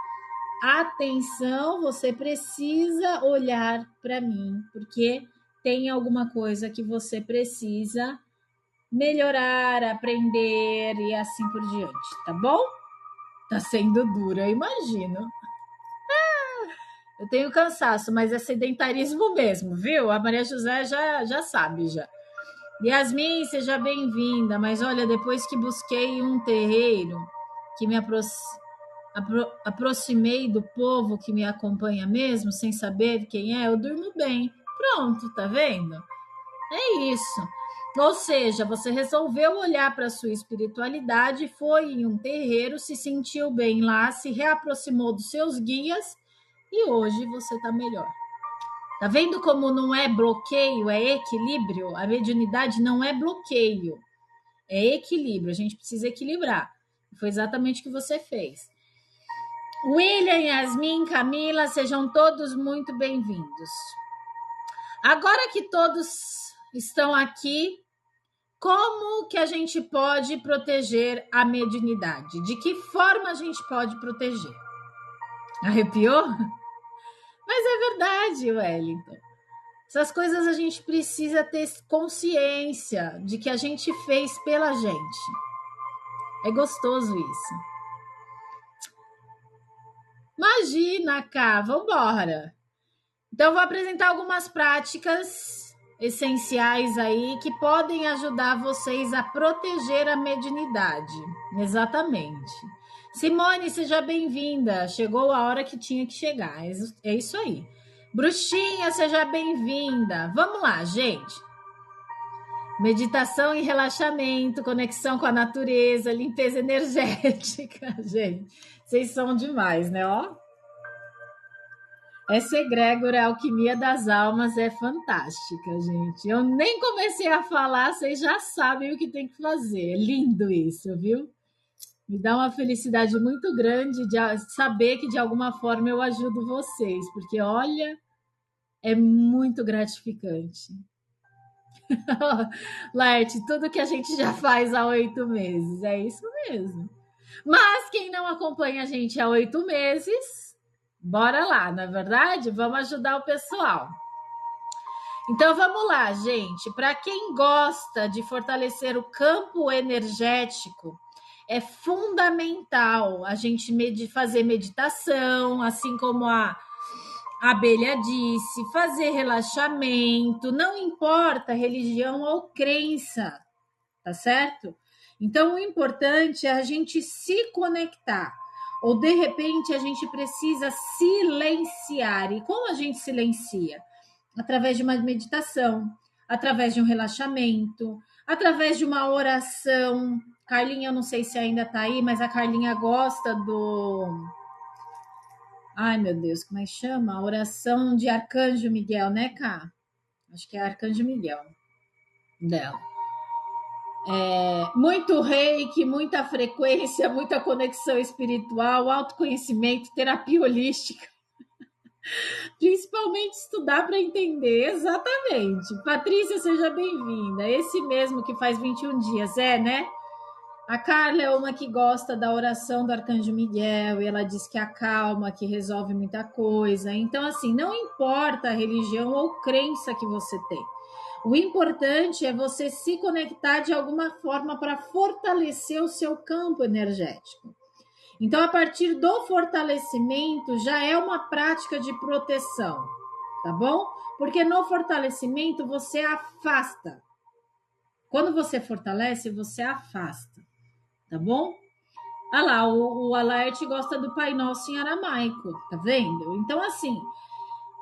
atenção, você precisa olhar para mim, porque tem alguma coisa que você precisa melhorar, aprender e assim por diante, tá bom? Tá sendo duro, eu imagino. Eu tenho cansaço, mas é sedentarismo mesmo, viu? A Maria José já sabe, já. Yasmin, seja bem-vinda, mas olha, depois que busquei um terreiro, que me aproximei do povo que me acompanha mesmo, sem saber quem é, eu durmo bem. Pronto, tá vendo? É isso. Ou seja, você resolveu olhar para a sua espiritualidade, foi em um terreiro, se sentiu bem lá, se reaproximou dos seus guias e hoje você está melhor. Tá vendo como não é bloqueio, é equilíbrio? A mediunidade não é bloqueio, é equilíbrio. A gente precisa equilibrar. Foi exatamente o que você fez. William, Yasmin, Camila, sejam todos muito bem-vindos. Agora que todos estão aqui, como que a gente pode proteger a mediunidade? De que forma a gente pode proteger? Arrepiou? Mas é verdade, Wellington. Essas coisas a gente precisa ter consciência de que a gente fez pela gente. É gostoso isso. Imagina, cá, vambora. Então, eu vou apresentar algumas práticas essenciais aí que podem ajudar vocês a proteger a mediunidade. Exatamente. Simone, seja bem-vinda. Chegou a hora que tinha que chegar. É isso aí. Bruxinha, seja bem-vinda. Vamos lá, gente. Meditação e relaxamento, conexão com a natureza, limpeza energética, gente. Vocês são demais, né? Ó. Essa egrégora, a alquimia das almas, é fantástica, gente. Eu nem comecei a falar, vocês já sabem o que tem que fazer. É lindo isso, viu? Me dá uma felicidade muito grande de saber que de alguma forma eu ajudo vocês, porque olha, é muito gratificante. Laerte, tudo que a gente já faz há 8 meses, é isso mesmo. Mas quem não acompanha a gente há 8 meses, bora lá, não é verdade? Vamos ajudar o pessoal. Então vamos lá, gente. Para quem gosta de fortalecer o campo energético, é fundamental a gente fazer meditação, assim como a abelha disse, fazer relaxamento, não importa religião ou crença, tá certo? Então, o importante é a gente se conectar. Ou, de repente, a gente precisa silenciar. E como a gente silencia? Através de uma meditação, através de um relaxamento, através de uma oração. Carlinha, eu não sei se ainda tá aí, mas a Carlinha gosta do... Ai, meu Deus, como é que chama? A oração de Arcanjo Miguel, né, Cá? Acho que é Arcanjo Miguel dela. Muito reiki, muita frequência, muita conexão espiritual, autoconhecimento, terapia holística. Principalmente estudar para entender, exatamente. Patrícia, seja bem-vinda. Esse mesmo que faz 21 dias, né? A Carla é uma que gosta da oração do Arcanjo Miguel e ela diz que acalma, que resolve muita coisa. Então, assim, não importa a religião ou crença que você tem. O importante é você se conectar de alguma forma para fortalecer o seu campo energético. Então, a partir do fortalecimento, já é uma prática de proteção, tá bom? Porque no fortalecimento, você afasta. Quando você fortalece, você afasta, tá bom? Ah lá, o Alert gosta do Pai Nosso em aramaico, tá vendo? Então, assim,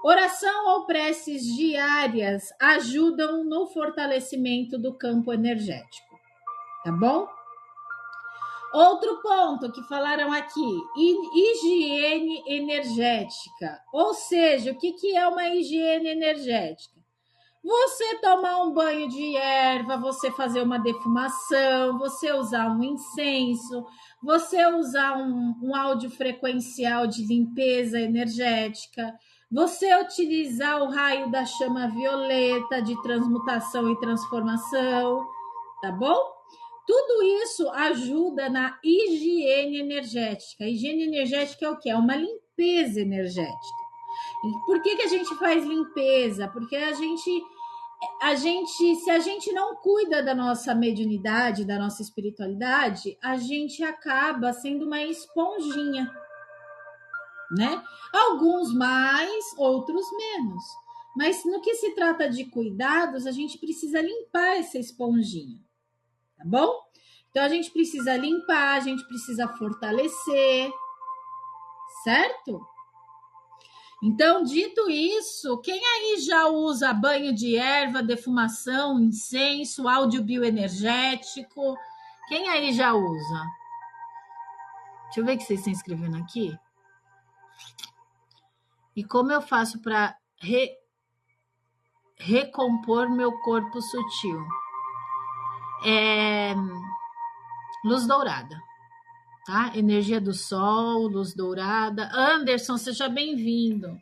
oração ou preces diárias ajudam no fortalecimento do campo energético, tá bom? Outro ponto que falaram aqui, higiene energética. Ou seja, o que é uma higiene energética? Você tomar um banho de erva, você fazer uma defumação, você usar um incenso, você usar um audiofrequencial de limpeza energética, você utilizar o raio da chama violeta de transmutação e transformação, tá bom? Tudo isso ajuda na higiene energética. A higiene energética é o quê? É uma limpeza energética. E por que a gente faz limpeza? Porque se a gente não cuida da nossa mediunidade, da nossa espiritualidade, a gente acaba sendo uma esponjinha, né? Alguns mais, outros menos. Mas no que se trata de cuidados, a gente precisa limpar essa esponjinha, tá bom? Então, a gente precisa limpar, a gente precisa fortalecer, certo? Então, dito isso, quem aí já usa banho de erva, defumação, incenso, áudio bioenergético? Quem aí já usa? Deixa eu ver o que vocês estão escrevendo aqui. E como eu faço para recompor meu corpo sutil? Luz dourada. Tá? Energia do sol, luz dourada. Anderson, seja bem-vindo.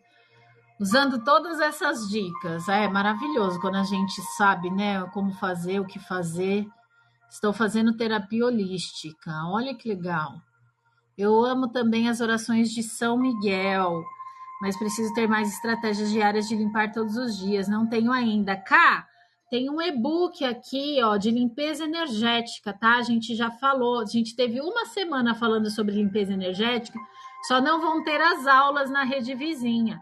Usando todas essas dicas. É maravilhoso quando a gente sabe, né, como fazer, o que fazer. Estou fazendo terapia holística. Olha que legal. Eu amo também as orações de São Miguel, mas preciso ter mais estratégias diárias de limpar todos os dias. Não tenho ainda. Cá, tem um e-book aqui, ó, de limpeza energética, tá? A gente já falou, a gente teve uma semana falando sobre limpeza energética, só não vão ter as aulas na rede vizinha.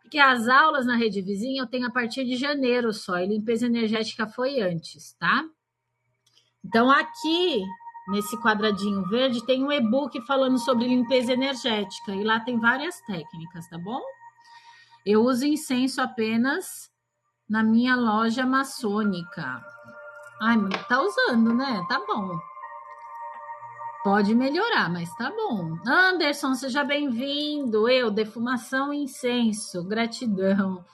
Porque as aulas na rede vizinha eu tenho a partir de janeiro só, e limpeza energética foi antes, tá? Então, aqui, nesse quadradinho verde, tem um e-book falando sobre limpeza energética, e lá tem várias técnicas, tá bom? Eu uso incenso apenas na minha loja maçônica. Ai, tá usando, né? Tá bom. Pode melhorar, mas tá bom. Anderson, seja bem-vindo. Defumação e incenso. Gratidão.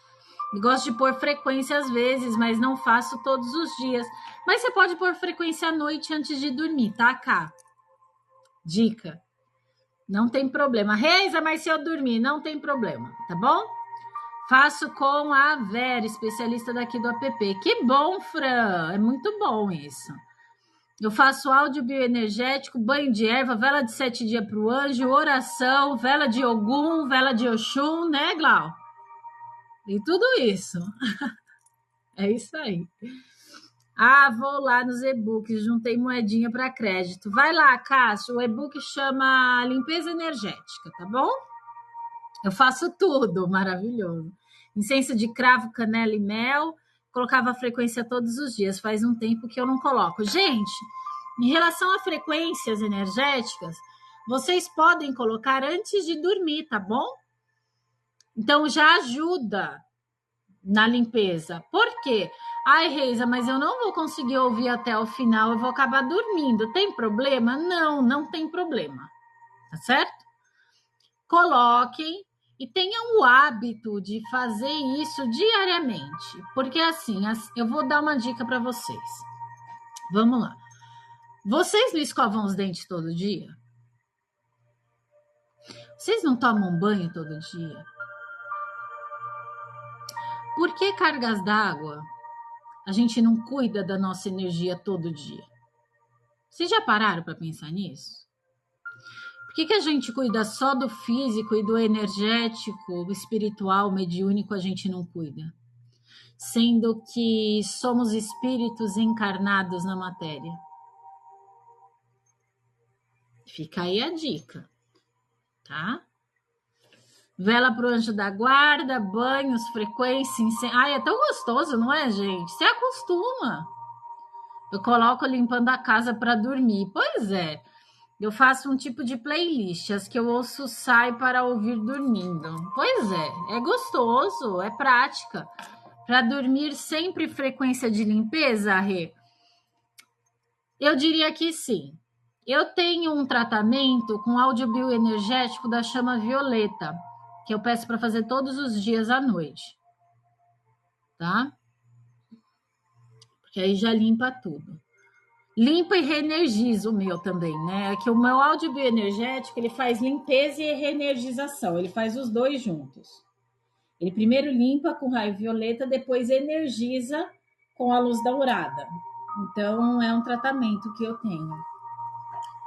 Gosto de pôr frequência às vezes, mas não faço todos os dias. Mas você pode pôr frequência à noite antes de dormir, tá, Cá? Dica. Não tem problema. Reisa, mas se eu dormir, não tem problema, tá bom? Faço com a Vera, especialista daqui do app. Que bom, Fran! É muito bom isso. Eu faço áudio bioenergético, banho de erva, vela de 7 dias para o anjo, oração, vela de Ogum, vela de Oxum, né, Glau? E tudo isso. É isso aí. Ah, vou lá nos e-books, juntei moedinha para crédito. Vai lá, Cássio, o e-book chama Limpeza Energética, tá bom? Eu faço tudo, maravilhoso. Incenso de cravo, canela e mel, colocava a frequência todos os dias. Faz um tempo que eu não coloco. Gente, em relação a frequências energéticas, vocês podem colocar antes de dormir, tá bom? Então, já ajuda na limpeza. Por quê? Ai, Reisa, mas eu não vou conseguir ouvir até o final, eu vou acabar dormindo. Tem problema? Não, não tem problema. Tá certo? Coloquem e tenham o hábito de fazer isso diariamente. Porque assim, eu vou dar uma dica para vocês. Vamos lá. Vocês não escovam os dentes todo dia? Vocês não tomam banho todo dia? Por que cargas d'água a gente não cuida da nossa energia todo dia? Vocês já pararam para pensar nisso? Por que a gente cuida só do físico e do energético, espiritual, mediúnico, a gente não cuida? Sendo que somos espíritos encarnados na matéria. Fica aí a dica, tá? Vela pro anjo da guarda, banhos, frequência, incêndio. Ai, é tão gostoso, não é, gente? Você acostuma. Eu coloco limpando a casa para dormir. Pois é. Eu faço um tipo de playlist, as que eu ouço sai para ouvir dormindo. Pois é gostoso, é prática. Para dormir sempre frequência de limpeza, Rê? Eu diria que sim. Eu tenho um tratamento com áudio bioenergético da chama violeta, que eu peço para fazer todos os dias à noite. Tá? Porque aí já limpa tudo. Limpa e reenergiza o meu também, né? É que o meu áudio bioenergético, ele faz limpeza e reenergização. Ele faz os dois juntos. Ele primeiro limpa com raio violeta, depois energiza com a luz dourada. Então, é um tratamento que eu tenho.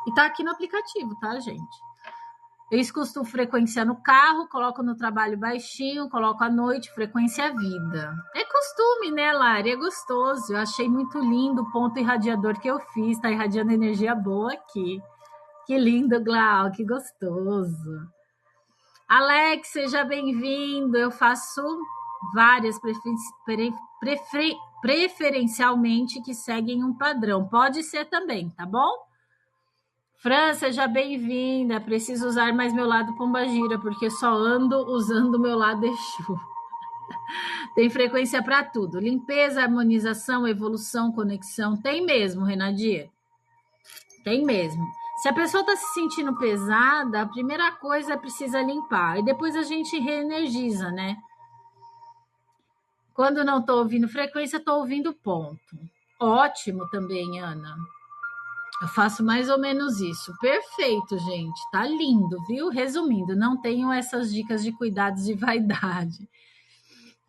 E tá aqui no aplicativo, tá, gente? Eu escuto frequência no carro, coloco no trabalho baixinho, coloco à noite, frequência vida. É costume, né, Lari? É gostoso. Eu achei muito lindo o ponto irradiador que eu fiz. Tá irradiando energia boa aqui. Que lindo, Glau, que gostoso. Alex, seja bem-vindo. Eu faço várias preferencialmente que seguem um padrão. Pode ser também, tá bom? Fran, seja bem-vinda. Preciso usar mais meu lado pombagira, porque só ando usando o meu lado Exu. Tem frequência para tudo. Limpeza, harmonização, evolução, conexão. Tem mesmo, Renadia. Tem mesmo. Se a pessoa está se sentindo pesada, a primeira coisa é precisa limpar. E depois a gente reenergiza, né? Quando não estou ouvindo frequência, estou ouvindo ponto. Ótimo também, Ana. Eu faço mais ou menos isso. Perfeito, gente. Tá lindo, viu? Resumindo, não tenho essas dicas de cuidados de vaidade.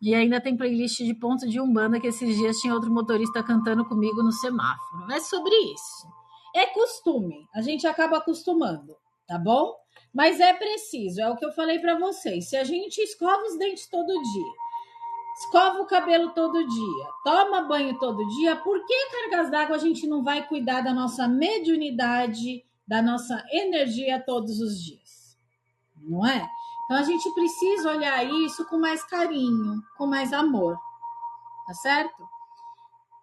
E ainda tem playlist de ponto de Umbanda que esses dias tinha outro motorista cantando comigo no semáforo. É sobre isso. É costume. A gente acaba acostumando, tá bom? Mas é preciso, é o que eu falei para vocês. Se a gente escova os dentes todo dia, escova o cabelo todo dia, toma banho todo dia, por que cargas d'água a gente não vai cuidar da nossa mediunidade, da nossa energia todos os dias? Não é? Então a gente precisa olhar isso com mais carinho, com mais amor, tá certo?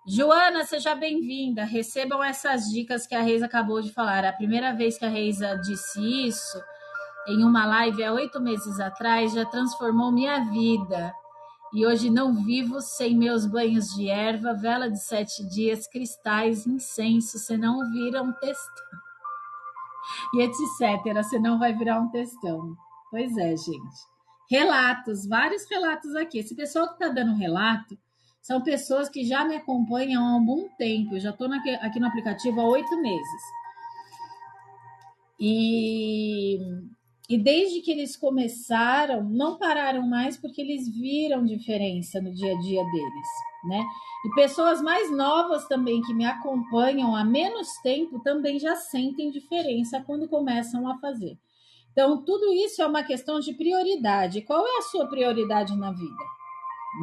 Joana, seja bem-vinda. Recebam essas dicas que a Reisa acabou de falar. A primeira vez que a Reisa disse isso, em uma live há 8 meses atrás, já transformou minha vida. E hoje não vivo sem meus banhos de erva, vela de 7 dias, cristais, incenso, senão vira um textão. E etc. Senão vai virar um textão. Pois é, gente. Relatos, vários relatos aqui. Esse pessoal que está dando relato são pessoas que já me acompanham há algum tempo. Eu já estou aqui no aplicativo há 8 meses. E desde que eles começaram, não pararam mais porque eles viram diferença no dia a dia deles, né? E pessoas mais novas também que me acompanham há menos tempo também já sentem diferença quando começam a fazer. Então, tudo isso é uma questão de prioridade. Qual é a sua prioridade na vida,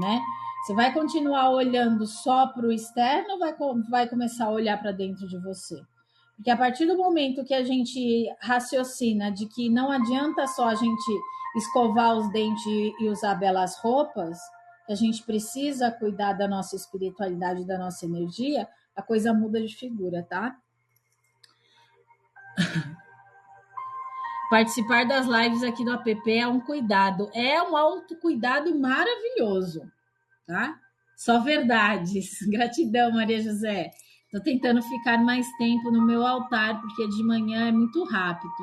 né? Você vai continuar olhando só para o externo ou vai começar a olhar para dentro de você? Porque a partir do momento que a gente raciocina de que não adianta só a gente escovar os dentes e usar belas roupas, que a gente precisa cuidar da nossa espiritualidade, da nossa energia, a coisa muda de figura, tá? Participar das lives aqui do app é um cuidado, é um autocuidado maravilhoso, tá? Só verdades. Gratidão, Maria José. Tô tentando ficar mais tempo no meu altar, porque de manhã é muito rápido.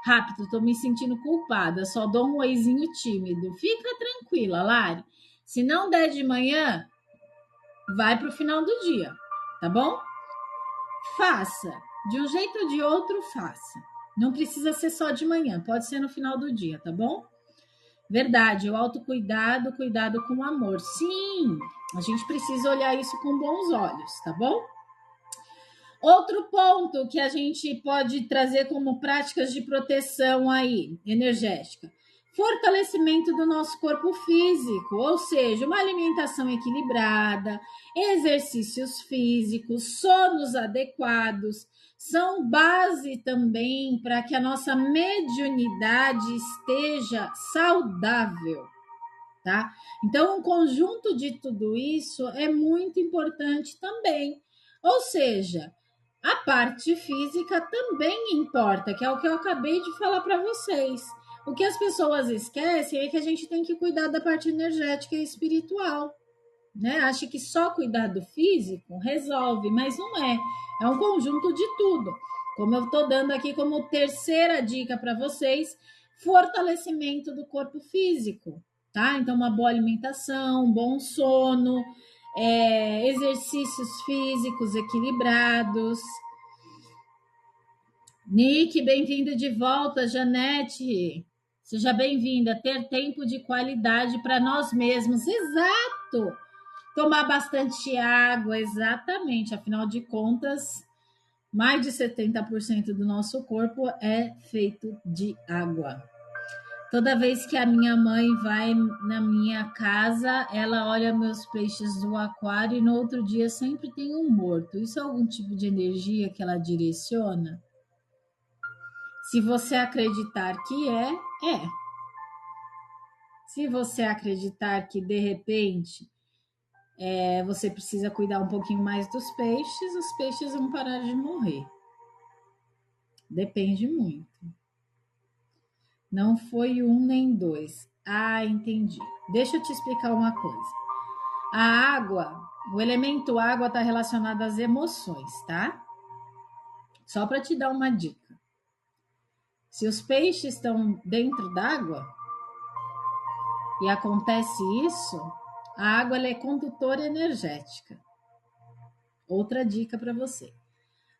Rápido, tô me sentindo culpada, só dou um oizinho tímido. Fica tranquila, Lari. Se não der de manhã, vai pro final do dia, tá bom? Faça. De um jeito ou de outro, faça. Não precisa ser só de manhã, pode ser no final do dia, tá bom? Verdade, o autocuidado, cuidado com amor. Sim, a gente precisa olhar isso com bons olhos, tá bom? Outro ponto que a gente pode trazer como práticas de proteção aí, energética. Fortalecimento do nosso corpo físico, ou seja, uma alimentação equilibrada, exercícios físicos, sonos adequados, são base também para que a nossa mediunidade esteja saudável, tá? Então, um conjunto de tudo isso é muito importante também. Ou seja, a parte física também importa, que é o que eu acabei de falar para vocês. O que as pessoas esquecem é que a gente tem que cuidar da parte energética e espiritual, né? Acha que só cuidar do físico resolve, mas não é. É um conjunto de tudo. Como eu estou dando aqui como terceira dica para vocês, fortalecimento do corpo físico, tá? Então, uma boa alimentação, um bom sono, exercícios físicos equilibrados. Nick, bem-vindo de volta, Janete. Seja bem-vinda. Ter tempo de qualidade para nós mesmos. Exato! Tomar bastante água, exatamente. Afinal de contas, mais de 70% do nosso corpo é feito de água. Toda vez que a minha mãe vai na minha casa, ela olha meus peixes do aquário e no outro dia sempre tem um morto. Isso é algum tipo de energia que ela direciona? Se você acreditar que é. Se você acreditar que, de repente, você precisa cuidar um pouquinho mais dos peixes, os peixes vão parar de morrer. Depende muito. Não foi um nem dois. Ah, entendi. Deixa eu te explicar uma coisa. A água, o elemento água está relacionado às emoções, tá? Só para te dar uma dica. Se os peixes estão dentro d'água e acontece isso, a água ela é condutora energética. Outra dica para você.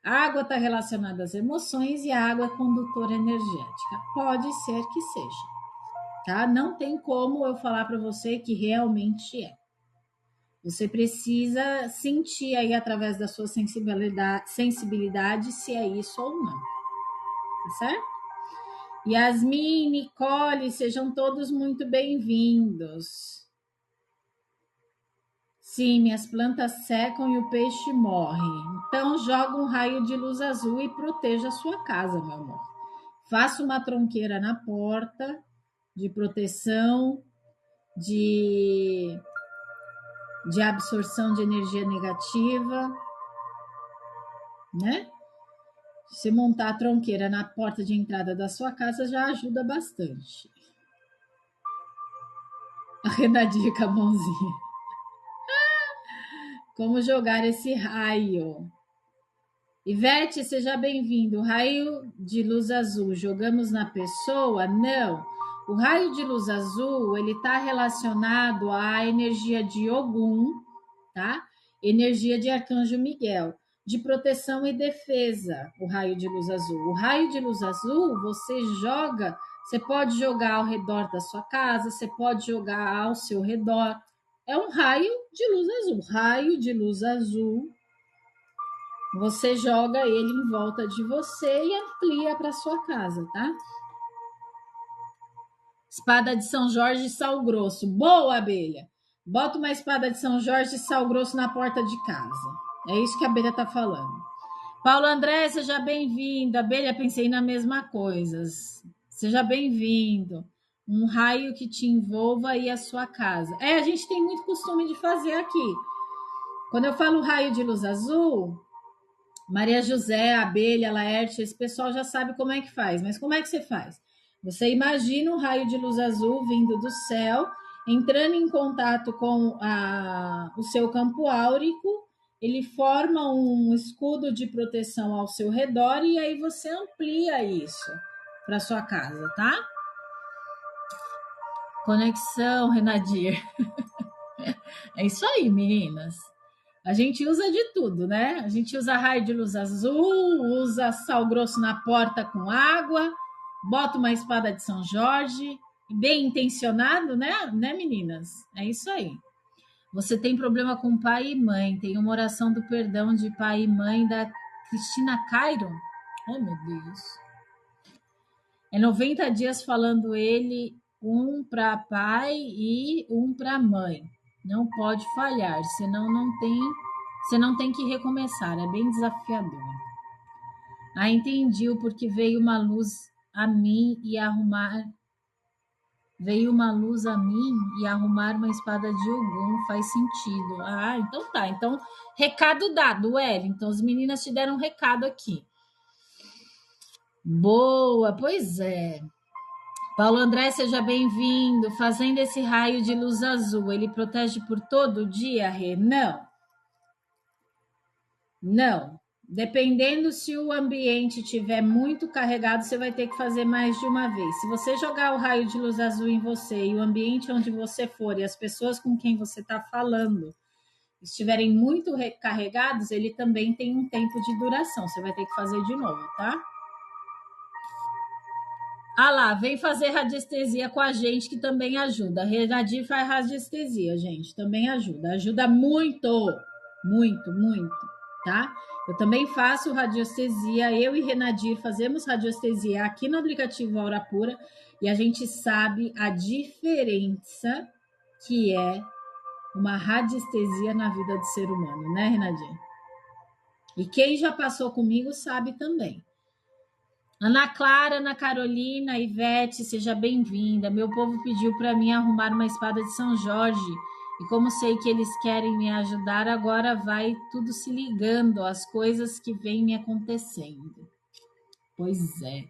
A água está relacionada às emoções e a água é condutora energética. Pode ser que seja, tá? Não tem como eu falar para você que realmente é. Você precisa sentir aí através da sua sensibilidade se é isso ou não. Tá certo? Yasmin, Nicole, sejam todos muito bem-vindos. Sim, minhas plantas secam e o peixe morre. Então, joga um raio de luz azul e proteja a sua casa, meu amor. Faça uma tronqueira na porta de proteção, de absorção de energia negativa, né? Se montar a tronqueira na porta de entrada da sua casa já ajuda bastante. A Renadinha com a mãozinha. Como jogar esse raio? Ivete, seja bem-vindo. O raio de luz azul, jogamos na pessoa? Não. O raio de luz azul, ele está relacionado à energia de Ogum, tá? Energia de Arcanjo Miguel, de proteção e defesa, o raio de luz azul. O raio de luz azul, você pode jogar ao redor da sua casa, você pode jogar ao seu redor. É um raio de luz azul. Raio de luz azul. Você joga ele em volta de você e amplia para sua casa, tá? Espada de São Jorge e Sal Grosso. Boa, abelha! Bota uma espada de São Jorge e Sal Grosso na porta de casa. É isso que a abelha tá falando. Paulo André, seja bem-vindo. Abelha, pensei na mesma coisa. Seja bem-vindo. um raio que te envolva e a sua casa. A gente tem muito costume de fazer aqui. Quando eu falo raio de luz azul, Maria José, Abelha, Laerte, esse pessoal já sabe como é que faz. Mas como é que você faz? Você imagina um raio de luz azul vindo do céu, entrando em contato com o seu campo áurico, ele forma um escudo de proteção ao seu redor e aí você amplia isso para sua casa, tá? Conexão, Renadir. É isso aí, meninas. A gente usa de tudo, né? A gente usa raio de luz azul, usa sal grosso na porta com água, bota uma espada de São Jorge, bem intencionado, né, meninas? É isso aí. Você tem problema com pai e mãe, tem uma oração do perdão de pai e mãe da Cristina Cairo. Oh, meu Deus. É 90 dias falando ele, um para pai e um para mãe. Não pode falhar, senão você não tem que recomeçar, é bem desafiador. Entendi o porquê veio uma luz a mim e arrumar uma espada de Ogum, faz sentido. Então tá. Então, recado dado, Wellington. As meninas te deram um recado aqui. Boa, pois é. Paulo André, seja bem-vindo. Fazendo esse raio de luz azul, ele protege por todo o dia, Rê? Não. Dependendo se o ambiente estiver muito carregado, você vai ter que fazer mais de uma vez. Se você jogar o raio de luz azul em você e o ambiente onde você for e as pessoas com quem você está falando estiverem muito recarregados, ele também tem um tempo de duração. Você vai ter que fazer de novo, tá? Lá, vem fazer radiestesia com a gente, que também ajuda. A Renadir faz radiestesia, gente, também ajuda. Ajuda muito, muito, muito, tá? Eu também faço radiestesia, eu e Renadir fazemos radiestesia aqui no aplicativo Aura Pura e a gente sabe a diferença que é uma radiestesia na vida do ser humano, né, Renadir? E quem já passou comigo sabe também. Ana Clara, Ana Carolina, Ivete, seja bem-vinda. Meu povo pediu para mim arrumar uma espada de São Jorge. E como sei que eles querem me ajudar, agora vai tudo se ligando às coisas que vêm me acontecendo. Pois é.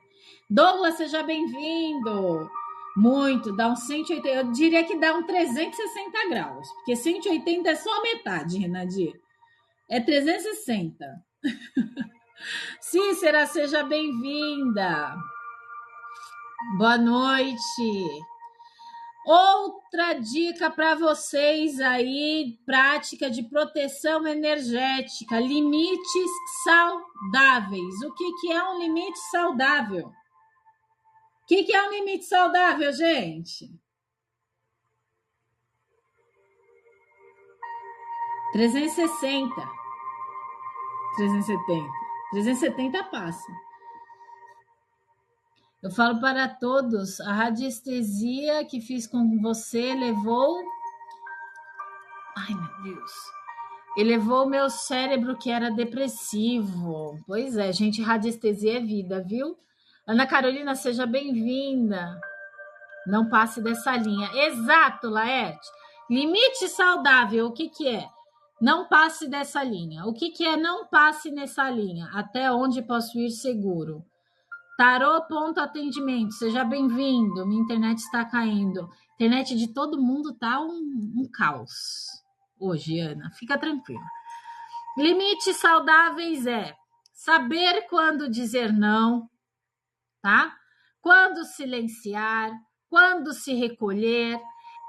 Douglas, seja bem-vindo. Muito, dá um 180, eu diria que dá um 360 graus, porque 180 é só a metade, Renadir. É 360. Cícera, seja bem-vinda. Boa noite. Outra dica para vocês aí, prática de proteção energética, limites saudáveis. O que é um limite saudável? O que é um limite saudável, gente? 360. 370. 370 passa. Eu falo para todos, a radiestesia que fiz com você levou... Ai, meu Deus. Elevou o meu cérebro que era depressivo. Pois é, gente, radiestesia é vida, viu? Ana Carolina, seja bem-vinda. Não passe dessa linha. Exato, Laerte. Limite saudável, o que é? Não passe dessa linha. O que é não passe nessa linha? Até onde posso ir seguro? Tarô ponto atendimento, seja bem-vindo. Minha internet está caindo. Internet de todo mundo tá um caos hoje, Ana. Fica tranquila. Limites saudáveis é saber quando dizer não, tá? Quando silenciar, quando se recolher.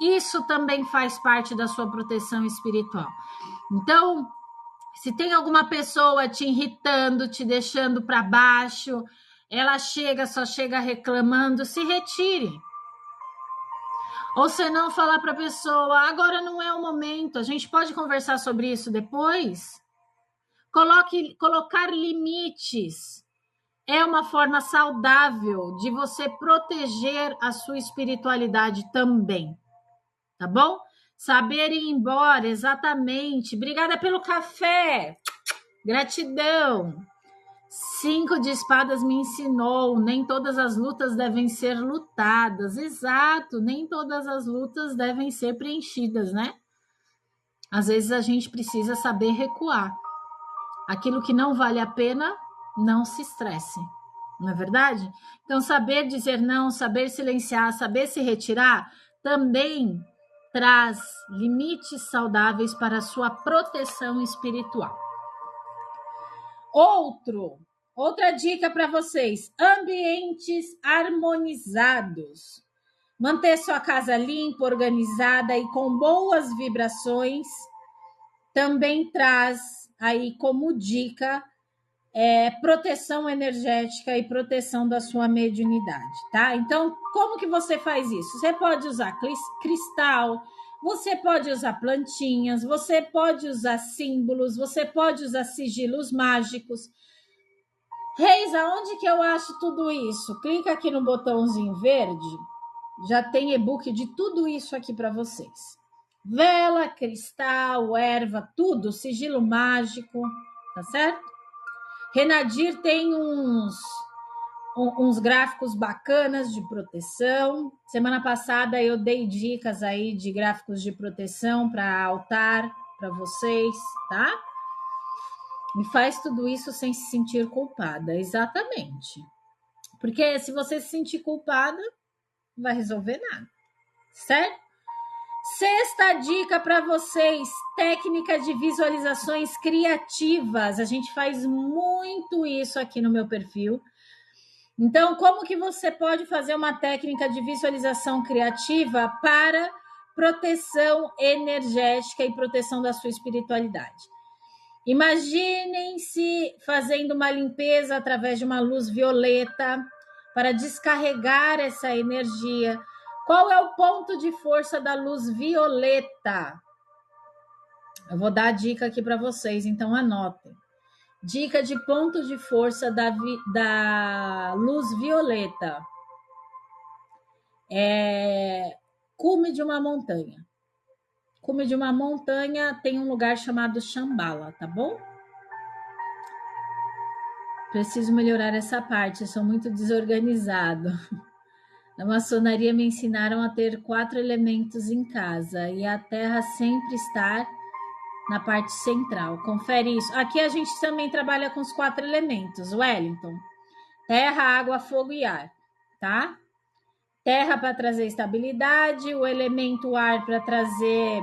Isso também faz parte da sua proteção espiritual. Então, se tem alguma pessoa te irritando, te deixando para baixo, ela só chega reclamando, se retire. Ou se não, falar para a pessoa, agora não é o momento, a gente pode conversar sobre isso depois? Colocar limites é uma forma saudável de você proteger a sua espiritualidade também, tá bom? Saber ir embora, exatamente. Obrigada pelo café. Gratidão. 5 de espadas me ensinou, nem todas as lutas devem ser lutadas. Exato, nem todas as lutas devem ser preenchidas, né? Às vezes a gente precisa saber recuar. Aquilo que não vale a pena, não se estresse. Não é verdade? Então, saber dizer não, saber silenciar, saber se retirar, também traz limites saudáveis para a sua proteção espiritual. Outra dica para vocês: ambientes harmonizados. Manter sua casa limpa, organizada e com boas vibrações também traz aí como dica proteção energética e proteção da sua mediunidade, tá? Então, como que você faz isso? Você pode usar cristal, você pode usar plantinhas, você pode usar símbolos, você pode usar sigilos mágicos. Reis, aonde que eu acho tudo isso? Clica aqui no botãozinho verde, já tem e-book de tudo isso aqui para vocês. Vela, cristal, erva, tudo, sigilo mágico, tá certo? Renadir tem uns gráficos bacanas de proteção. Semana passada eu dei dicas aí de gráficos de proteção para altar para vocês, tá? E faz tudo isso sem se sentir culpada, exatamente. Porque se você se sentir culpada, não vai resolver nada, certo? Sexta dica para vocês, técnica de visualizações criativas. A gente faz muito isso aqui no meu perfil. Então, como que você pode fazer uma técnica de visualização criativa para proteção energética e proteção da sua espiritualidade? Imaginem-se fazendo uma limpeza através de uma luz violeta para descarregar essa energia. Qual é o ponto de força da luz violeta? Eu vou dar a dica aqui para vocês, então anotem. Dica de ponto de força da luz violeta. Cume de uma montanha. Cume de uma montanha tem um lugar chamado Shambhala, tá bom? Preciso melhorar essa parte, eu sou muito desorganizado. Na maçonaria me ensinaram a ter 4 elementos em casa e a terra sempre estar na parte central. Confere isso. Aqui a gente também trabalha com os 4 elementos, Wellington. Terra, água, fogo e ar, tá? Terra para trazer estabilidade, o elemento ar para trazer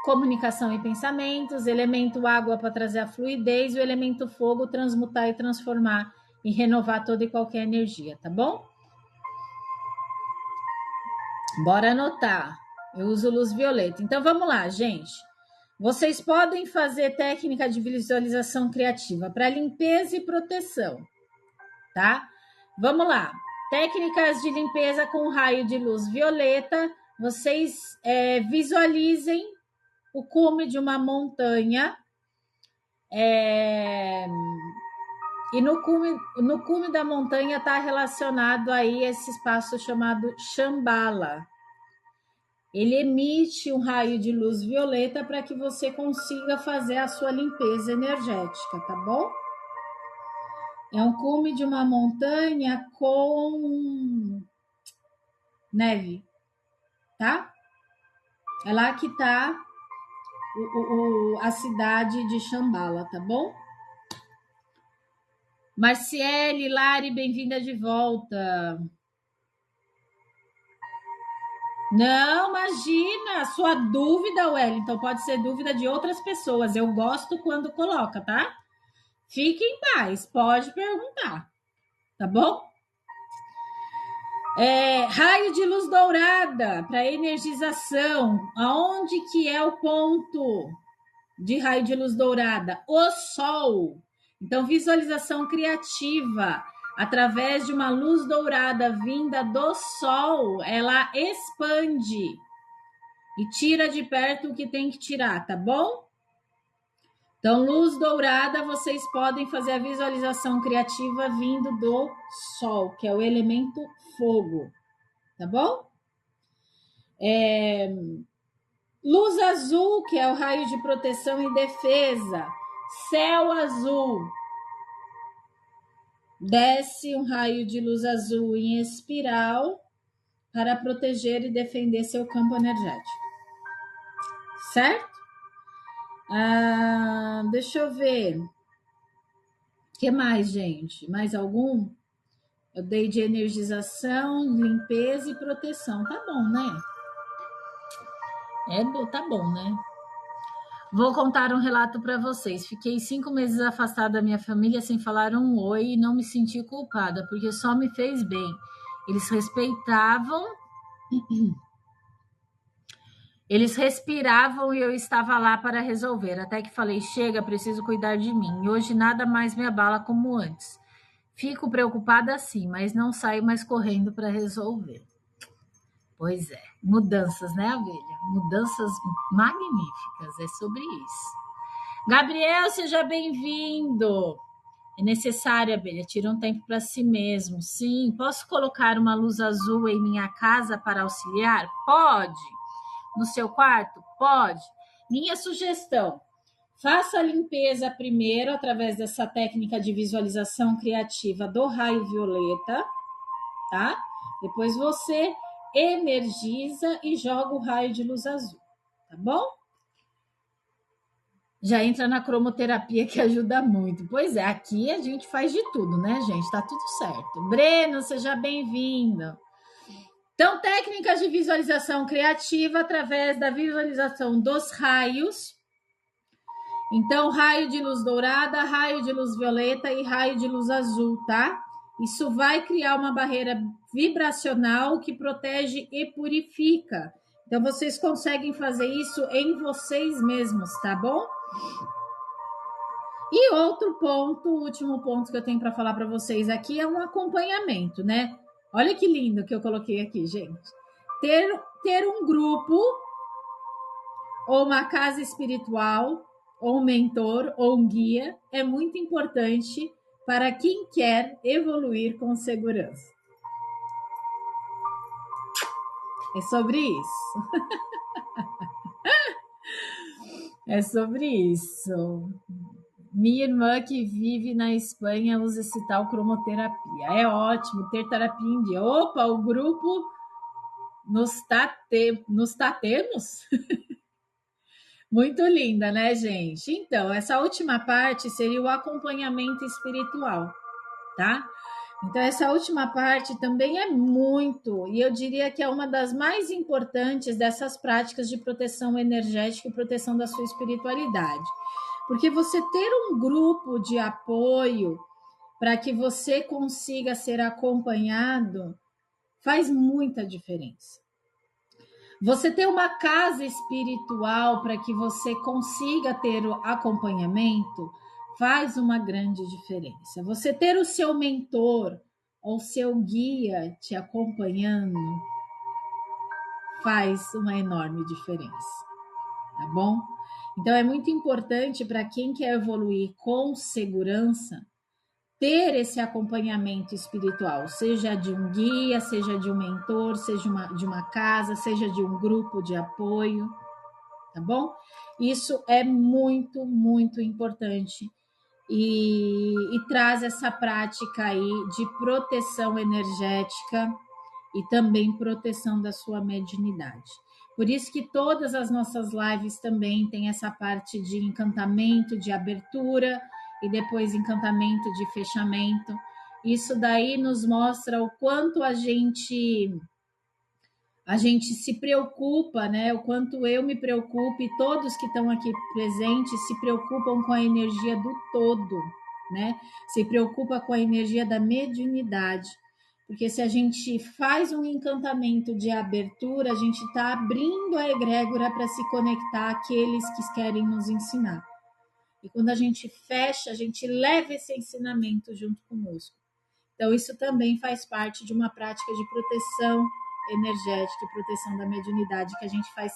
comunicação e pensamentos, elemento água para trazer a fluidez, e o elemento fogo transmutar e transformar e renovar toda e qualquer energia, tá bom? Bora anotar. Eu uso luz violeta. Então, vamos lá, gente. Vocês podem fazer técnica de visualização criativa para limpeza e proteção, tá? Vamos lá. Técnicas de limpeza com raio de luz violeta. Vocês visualizem o cume de uma montanha. E no cume da montanha está relacionado aí esse espaço chamado Shambhala. Ele emite um raio de luz violeta para que você consiga fazer a sua limpeza energética, tá bom? É um cume de uma montanha com neve, tá? É lá que tá a cidade de Shambhala, tá bom? Marciele, Lari, bem-vinda de volta. Não, imagina, sua dúvida, Wellington, pode ser dúvida de outras pessoas. Eu gosto quando coloca, tá? Fique em paz, pode perguntar, tá bom? Raio de luz dourada para energização. Aonde que é o ponto de raio de luz dourada? O sol. Então, visualização criativa. Através de uma luz dourada vinda do sol, ela expande e tira de perto o que tem que tirar, tá bom? Então, luz dourada, vocês podem fazer a visualização criativa vindo do sol, que é o elemento fogo, tá bom? Luz azul, que é o raio de proteção e defesa. Céu azul. Desce um raio de luz azul em espiral para proteger e defender seu campo energético. Certo? Deixa eu ver. O que mais, gente? Mais algum? Eu dei de energização, limpeza e proteção. Tá bom, né? Tá bom, né? Vou contar um relato para vocês. Fiquei 5 meses afastada da minha família sem falar um oi e não me senti culpada, porque só me fez bem. Eles respeitavam, eles respiravam e eu estava lá para resolver. Até que falei: chega, preciso cuidar de mim. E hoje nada mais me abala como antes. Fico preocupada sim, mas não saio mais correndo para resolver. Pois é, mudanças, né, Abelha? Mudanças magníficas, é sobre isso. Gabriel, seja bem-vindo. É necessário, Abelha, tira um tempo para si mesmo. Sim, posso colocar uma luz azul em minha casa para auxiliar? Pode. No seu quarto? Pode. Minha sugestão: faça a limpeza primeiro através dessa técnica de visualização criativa do raio violeta, tá? Depois você energiza e joga o raio de luz azul, tá bom? Já entra na cromoterapia que ajuda muito. Pois é, aqui a gente faz de tudo, né, gente? Tá tudo certo. Breno, seja bem-vindo. Então, técnicas de visualização criativa através da visualização dos raios. Então, raio de luz dourada, raio de luz violeta e raio de luz azul, tá? Isso vai criar uma barreira vibracional que protege e purifica. Então, vocês conseguem fazer isso em vocês mesmos, tá bom? E outro ponto, o último ponto que eu tenho para falar para vocês aqui é um acompanhamento, né? Olha que lindo que eu coloquei aqui, gente. Ter um grupo, ou uma casa espiritual, ou um mentor, ou um guia, é muito importante para quem quer evoluir com segurança. É sobre isso. É sobre isso. Minha irmã que vive na Espanha usa esse tal cromoterapia. É ótimo ter terapia em dia. Opa, o grupo nos tatemos? Muito linda, né, gente? Então, essa última parte seria o acompanhamento espiritual, tá? Então, essa última parte também é muito, e eu diria que é uma das mais importantes dessas práticas de proteção energética e proteção da sua espiritualidade. Porque você ter um grupo de apoio para que você consiga ser acompanhado faz muita diferença. Você ter uma casa espiritual para que você consiga ter o acompanhamento faz uma grande diferença. Você ter o seu mentor ou seu guia te acompanhando faz uma enorme diferença, tá bom? Então é muito importante para quem quer evoluir com segurança ter esse acompanhamento espiritual, seja de um guia, seja de um mentor, seja de uma casa, seja de um grupo de apoio, tá bom? Isso é muito, muito importante e traz essa prática aí de proteção energética e também proteção da sua mediunidade. Por isso que todas as nossas lives também têm essa parte de encantamento, de abertura e depois encantamento de fechamento. Isso daí nos mostra o quanto a gente se preocupa, né? O quanto eu me preocupo e todos que estão aqui presentes se preocupam com a energia do todo, né? Se preocupa com a energia da mediunidade. Porque se a gente faz um encantamento de abertura, a gente está abrindo a egrégora para se conectar àqueles que querem nos ensinar. E quando a gente fecha, a gente leva esse ensinamento junto conosco. Então, isso também faz parte de uma prática de proteção energética e proteção da mediunidade que a gente faz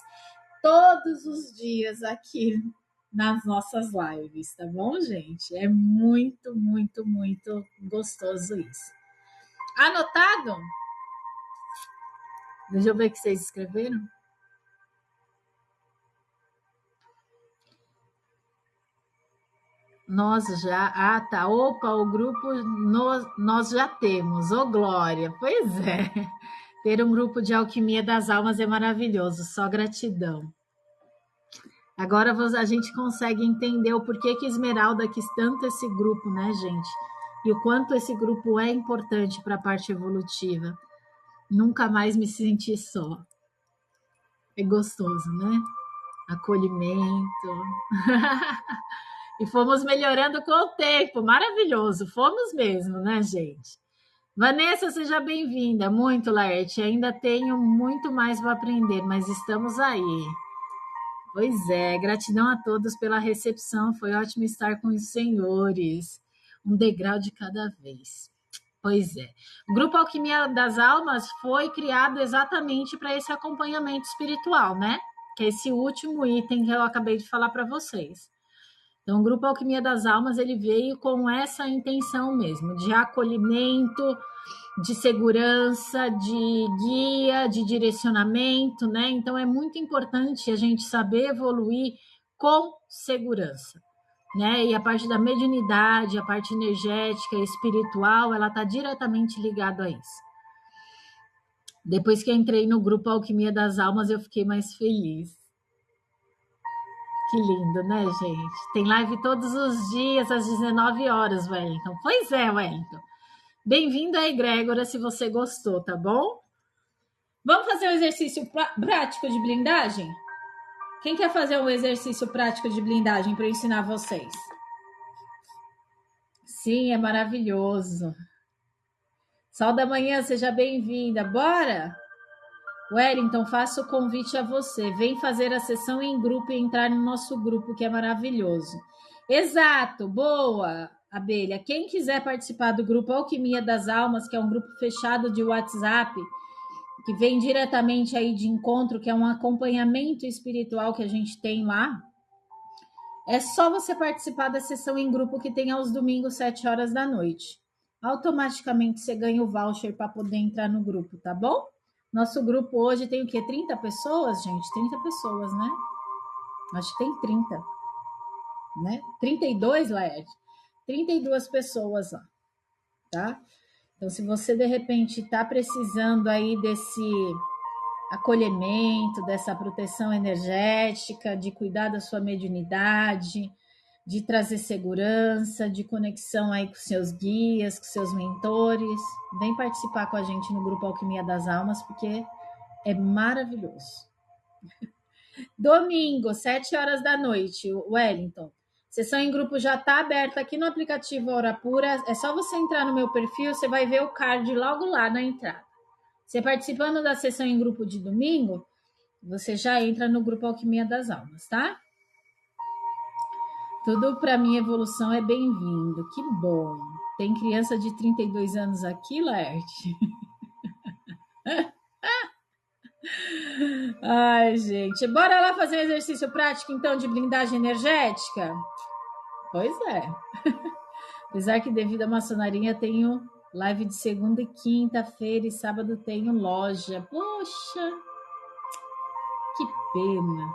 todos os dias aqui nas nossas lives, tá bom, gente? É muito, muito, muito gostoso isso. Anotado? Deixa eu ver o que vocês escreveram. Nós já. Ah, tá. Opa, o grupo nós já temos. Ô, Glória. Pois é. Ter um grupo de alquimia das almas é maravilhoso. Só gratidão. Agora a gente consegue entender o porquê que Esmeralda quis tanto esse grupo, né, gente? E o quanto esse grupo é importante para a parte evolutiva. Nunca mais me senti só. É gostoso, né? Acolhimento. E fomos melhorando com o tempo. Maravilhoso. Fomos mesmo, né, gente? Vanessa, seja bem-vinda. Muito, Laerte. Ainda tenho muito mais para aprender, mas estamos aí. Pois é, gratidão a todos pela recepção. Foi ótimo estar com os senhores. Um degrau de cada vez. Pois é. O Grupo Alquimia das Almas foi criado exatamente para esse acompanhamento espiritual, né? Que é esse último item que eu acabei de falar para vocês. Então, o Grupo Alquimia das Almas, ele veio com essa intenção mesmo, de acolhimento, de segurança, de guia, de direcionamento, né? Então, é muito importante a gente saber evoluir com segurança, né? E a parte da mediunidade, a parte energética e espiritual, ela está diretamente ligada a isso. Depois que eu entrei no Grupo Alquimia das Almas, eu fiquei mais feliz. Que lindo, né, gente? Tem live todos os dias, às 19 horas, Wellington. Pois é, Wellington. Bem-vindo aí, Grégora, se você gostou, tá bom? Vamos fazer um exercício prático de blindagem? Quem quer fazer um exercício prático de blindagem para eu ensinar vocês? Sim, é maravilhoso. Sol da manhã, seja bem-vinda. Bora? Wellington, faço o convite a você. Vem fazer a sessão em grupo e entrar no nosso grupo, que é maravilhoso. Exato, boa, Abelha. Quem quiser participar do grupo Alquimia das Almas, que é um grupo fechado de WhatsApp, que vem diretamente aí de encontro, que é um acompanhamento espiritual que a gente tem lá, é só você participar da sessão em grupo que tem aos domingos, 7 horas da noite. Automaticamente você ganha o voucher para poder entrar no grupo, tá bom? Nosso grupo hoje tem o quê? 30 pessoas, gente? 30 pessoas, né? Acho que tem 30, né? 32, Laerte? 32 pessoas lá, tá? Então, se você, de repente, está precisando aí desse acolhimento, dessa proteção energética, de cuidar da sua mediunidade, de trazer segurança, de conexão aí com seus guias, com seus mentores, vem participar com a gente no Grupo Alquimia das Almas, porque é maravilhoso. Domingo, 7 horas da noite, Wellington. Sessão em grupo já está aberta aqui no aplicativo Hora Pura. É só você entrar no meu perfil, você vai ver o card logo lá na entrada. Você participando da sessão em grupo de domingo, você já entra no Grupo Alquimia das Almas, tá? Tudo para minha evolução é bem-vindo. Que bom. Tem criança de 32 anos aqui, Laerte? Ai, gente. Bora lá fazer um exercício prático, então, de blindagem energética? Pois é. Apesar que devido à maçonaria tenho live de segunda e quinta-feira e sábado tenho loja. Poxa, que pena.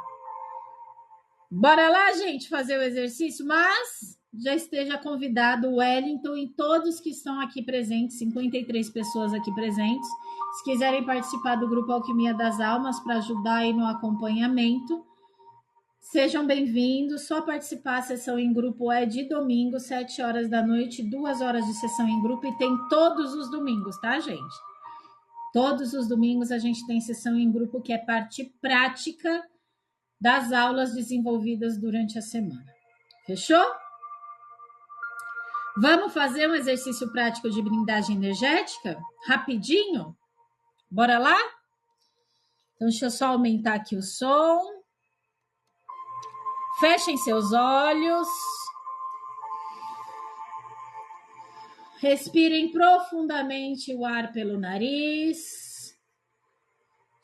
Bora lá, gente, fazer o exercício, mas já esteja convidado o Wellington e todos que estão aqui presentes, 53 pessoas aqui presentes. Se quiserem participar do Grupo Alquimia das Almas para ajudar aí no acompanhamento, sejam bem-vindos. Só participar, a sessão em grupo é de domingo, 7 horas da noite, 2 horas de sessão em grupo e tem todos os domingos, tá, gente? Todos os domingos a gente tem sessão em grupo que é parte prática das aulas desenvolvidas durante a semana. Fechou? Vamos fazer um exercício prático de blindagem energética? Rapidinho? Bora lá? Então, deixa eu só aumentar aqui o som. Fechem seus olhos. Respirem profundamente o ar pelo nariz.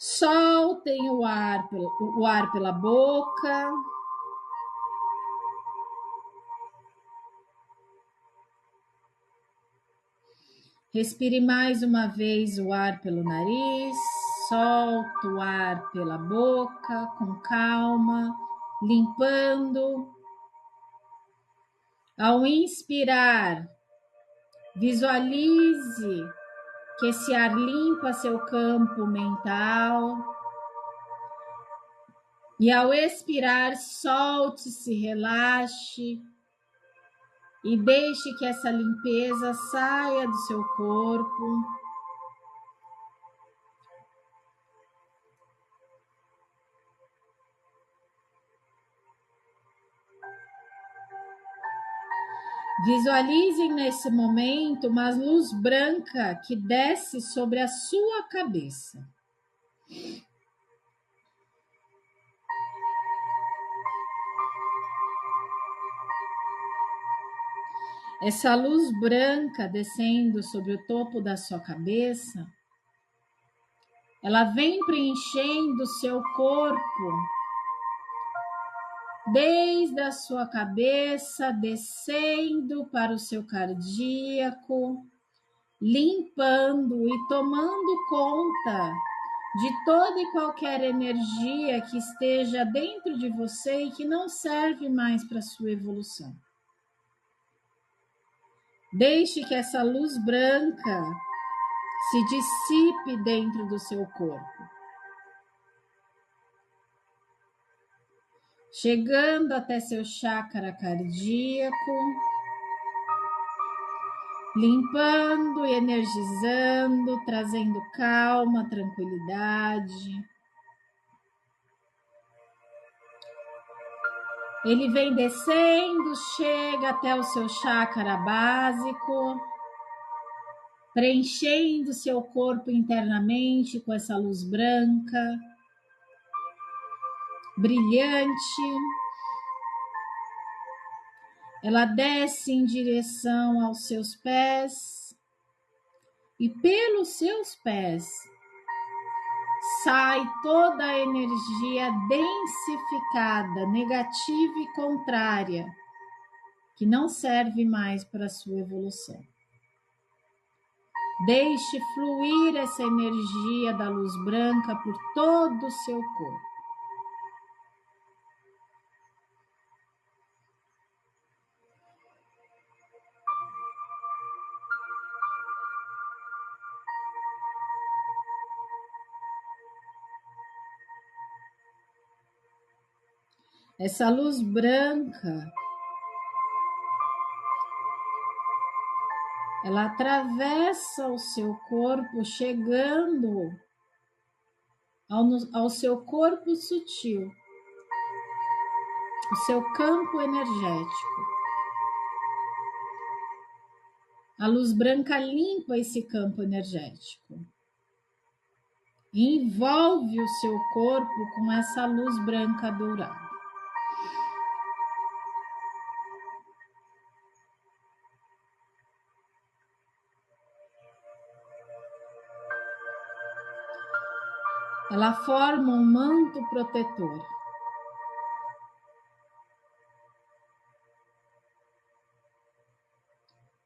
Soltem o ar pela boca. Respire mais uma vez o ar pelo nariz. Solta o ar pela boca com calma, limpando Ao inspirar, visualize que esse ar limpa seu campo mental. E ao expirar, solte-se, relaxe e deixe que essa limpeza saia do seu corpo. Visualizem nesse momento uma luz branca que desce sobre a sua cabeça. Essa luz branca descendo sobre o topo da sua cabeça, ela vem preenchendo o seu corpo, desde a sua cabeça, descendo para o seu cardíaco, limpando e tomando conta de toda e qualquer energia que esteja dentro de você e que não serve mais para a sua evolução. Deixe que essa luz branca se dissipe dentro do seu corpo, chegando até seu chakra cardíaco, limpando e energizando, trazendo calma, tranquilidade. Ele vem descendo, chega até o seu chakra básico, preenchendo seu corpo internamente com essa luz branca, brilhante. Ela desce em direção aos seus pés e pelos seus pés sai toda a energia densificada, negativa e contrária, que não serve mais para a sua evolução. Deixe fluir essa energia da luz branca por todo o seu corpo. Essa luz branca, ela atravessa o seu corpo, chegando ao seu corpo sutil, o seu campo energético. A luz branca limpa esse campo energético. Envolve o seu corpo com essa luz branca dourada. Ela forma um manto protetor.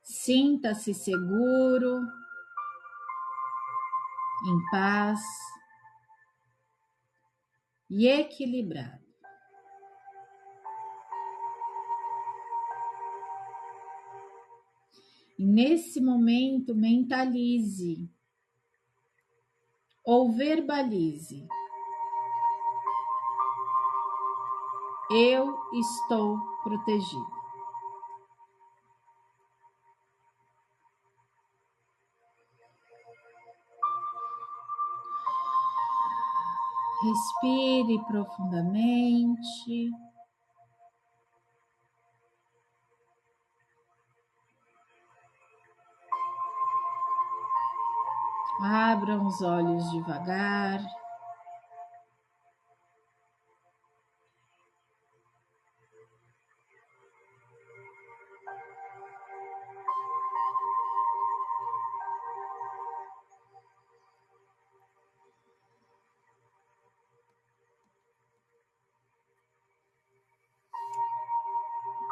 Sinta-se seguro, em paz e equilibrado. E nesse momento, mentalize ou verbalize: eu estou protegido. Respire profundamente. Abram os olhos devagar.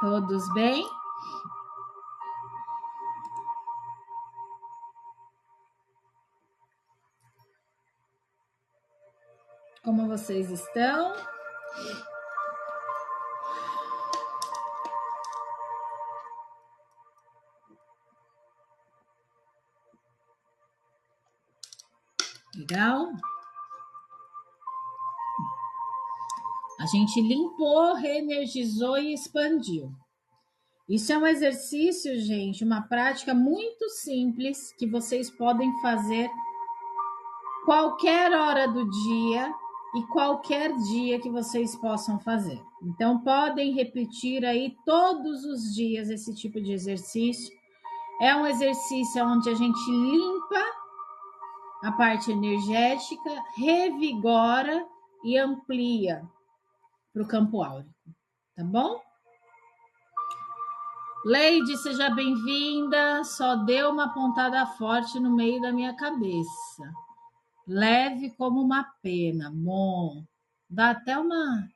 Todos bem? Como vocês estão? Legal? A gente limpou, reenergizou e expandiu. Isso é um exercício, gente, uma prática muito simples que vocês podem fazer qualquer hora do dia e qualquer dia que vocês possam fazer. Então, podem repetir aí todos os dias esse tipo de exercício. É um exercício onde a gente limpa a parte energética, revigora e amplia para o campo áurico, tá bom? Leide, seja bem-vinda. Só deu uma pontada forte no meio da minha cabeça. Leve como uma pena. Bom, dá até uma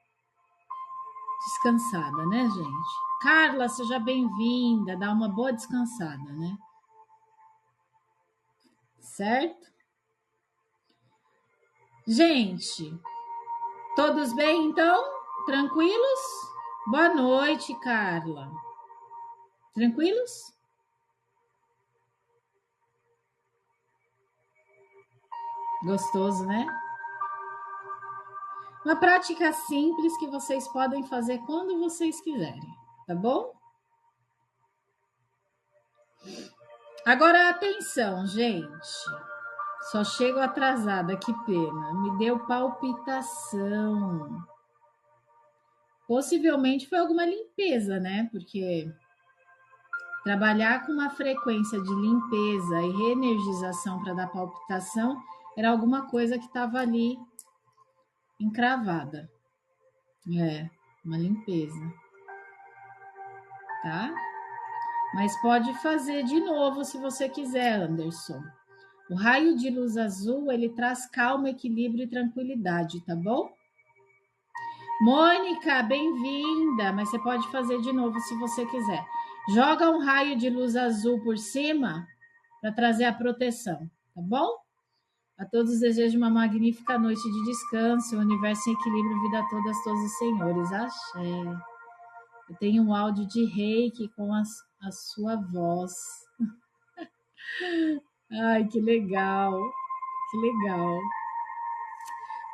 descansada, né, gente? Carla, seja bem-vinda. Dá uma boa descansada, né? Certo? Gente, todos bem, então? Tranquilos? Boa noite, Carla. Tranquilos? Gostoso, né? Uma prática simples que vocês podem fazer quando vocês quiserem, tá bom? Agora, atenção, gente. Só chego atrasada, que pena. Me deu palpitação. Possivelmente foi alguma limpeza, né? Porque trabalhar com uma frequência de limpeza e reenergização para dar palpitação era alguma coisa que estava ali encravada. É, uma limpeza. Tá? Mas pode fazer de novo se você quiser, Anderson. O raio de luz azul, ele traz calma, equilíbrio e tranquilidade, tá bom? Mônica, bem-vinda, mas você pode fazer de novo se você quiser. Joga um raio de luz azul por cima para trazer a proteção, tá bom? A todos desejo uma magnífica noite de descanso, universo em equilíbrio, vida a todas, todos os senhores. Axé. Eu tenho um áudio de reiki com a sua voz. Ai, que legal, que legal.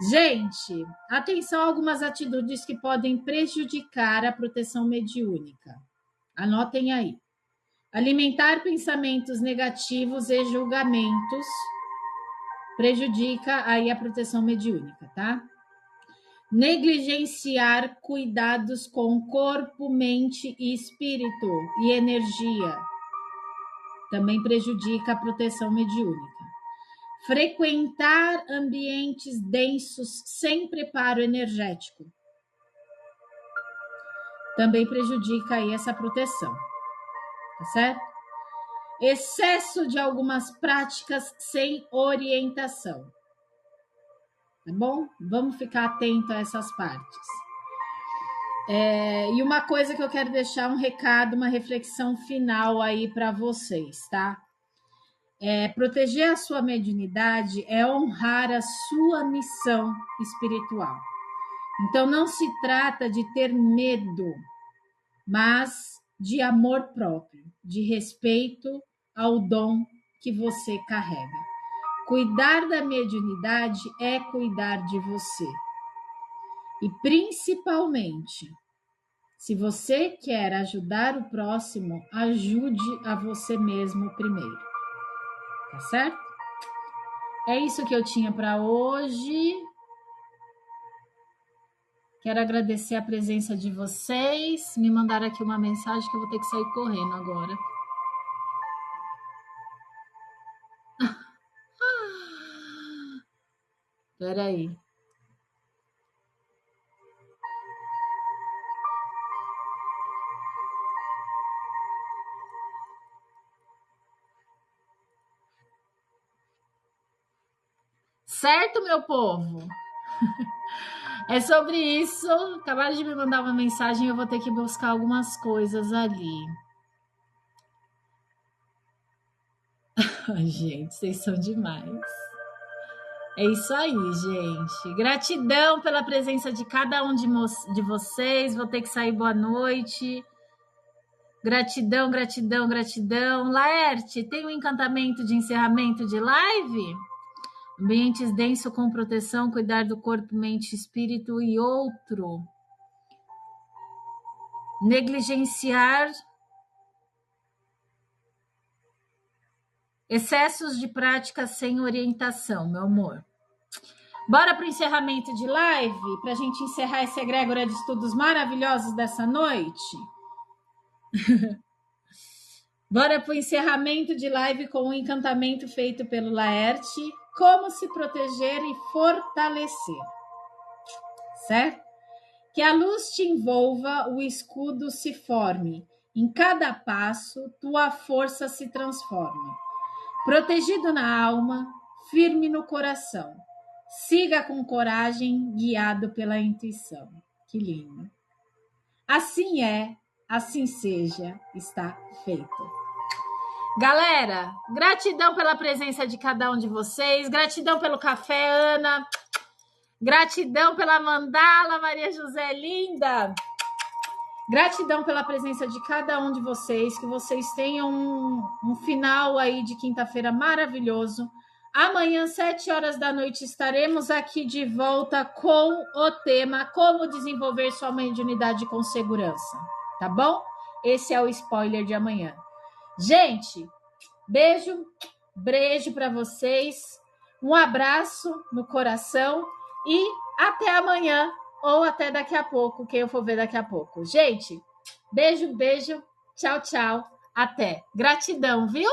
Gente, atenção a algumas atitudes que podem prejudicar a proteção mediúnica. Anotem aí. Alimentar pensamentos negativos e julgamentos prejudica aí a proteção mediúnica, tá? Negligenciar cuidados com corpo, mente e espírito e energia também prejudica a proteção mediúnica. Frequentar ambientes densos sem preparo energético também prejudica aí essa proteção, tá certo? Excesso de algumas práticas sem orientação, tá bom? Vamos ficar atento a essas partes. E uma coisa que eu quero deixar um recado, uma reflexão final aí para vocês, tá? Proteger a sua mediunidade é honrar a sua missão espiritual. Então, não se trata de ter medo, mas de amor próprio, de respeito ao dom que você carrega. Cuidar da mediunidade é cuidar de você. E, principalmente, se você quer ajudar o próximo, ajude a você mesmo primeiro. Tá certo? É isso que eu tinha para hoje. Quero agradecer a presença de vocês. Me mandaram aqui uma mensagem que eu vou ter que sair correndo agora. Espera aí. Certo, meu povo? É sobre isso. Acabaram de me mandar uma mensagem, eu vou ter que buscar algumas coisas ali. Ai, gente, vocês são demais. É isso aí, gente. Gratidão pela presença de cada um de vocês. Vou ter que sair, boa noite. Gratidão, gratidão, gratidão. Laerte, tem um encantamento de encerramento de live? Ambientes densos com proteção, cuidar do corpo, mente, espírito e outro. Negligenciar excessos de prática sem orientação, meu amor. Bora para o encerramento de live, para a gente encerrar essa egrégora de estudos maravilhosos dessa noite? Bora para o encerramento de live com o encantamento feito pelo Laerte, como se proteger e fortalecer, certo? Que a luz te envolva, o escudo se forme, em cada passo tua força se transforme. Protegido na alma, firme no coração, siga com coragem, guiado pela intuição. Que lindo! Assim é, assim seja, está feito. Galera, gratidão pela presença de cada um de vocês, gratidão pelo café, Ana, gratidão pela mandala, Maria José linda, gratidão pela presença de cada um de vocês, que vocês tenham um final aí de quinta-feira maravilhoso. Amanhã, 7h da noite, estaremos aqui de volta com o tema Como desenvolver sua mediunidade com segurança, tá bom? Esse é o spoiler de amanhã. Gente, beijo para vocês, um abraço no coração e até amanhã ou até daqui a pouco, quem eu for ver daqui a pouco. Gente, beijo, tchau, até. Gratidão, viu?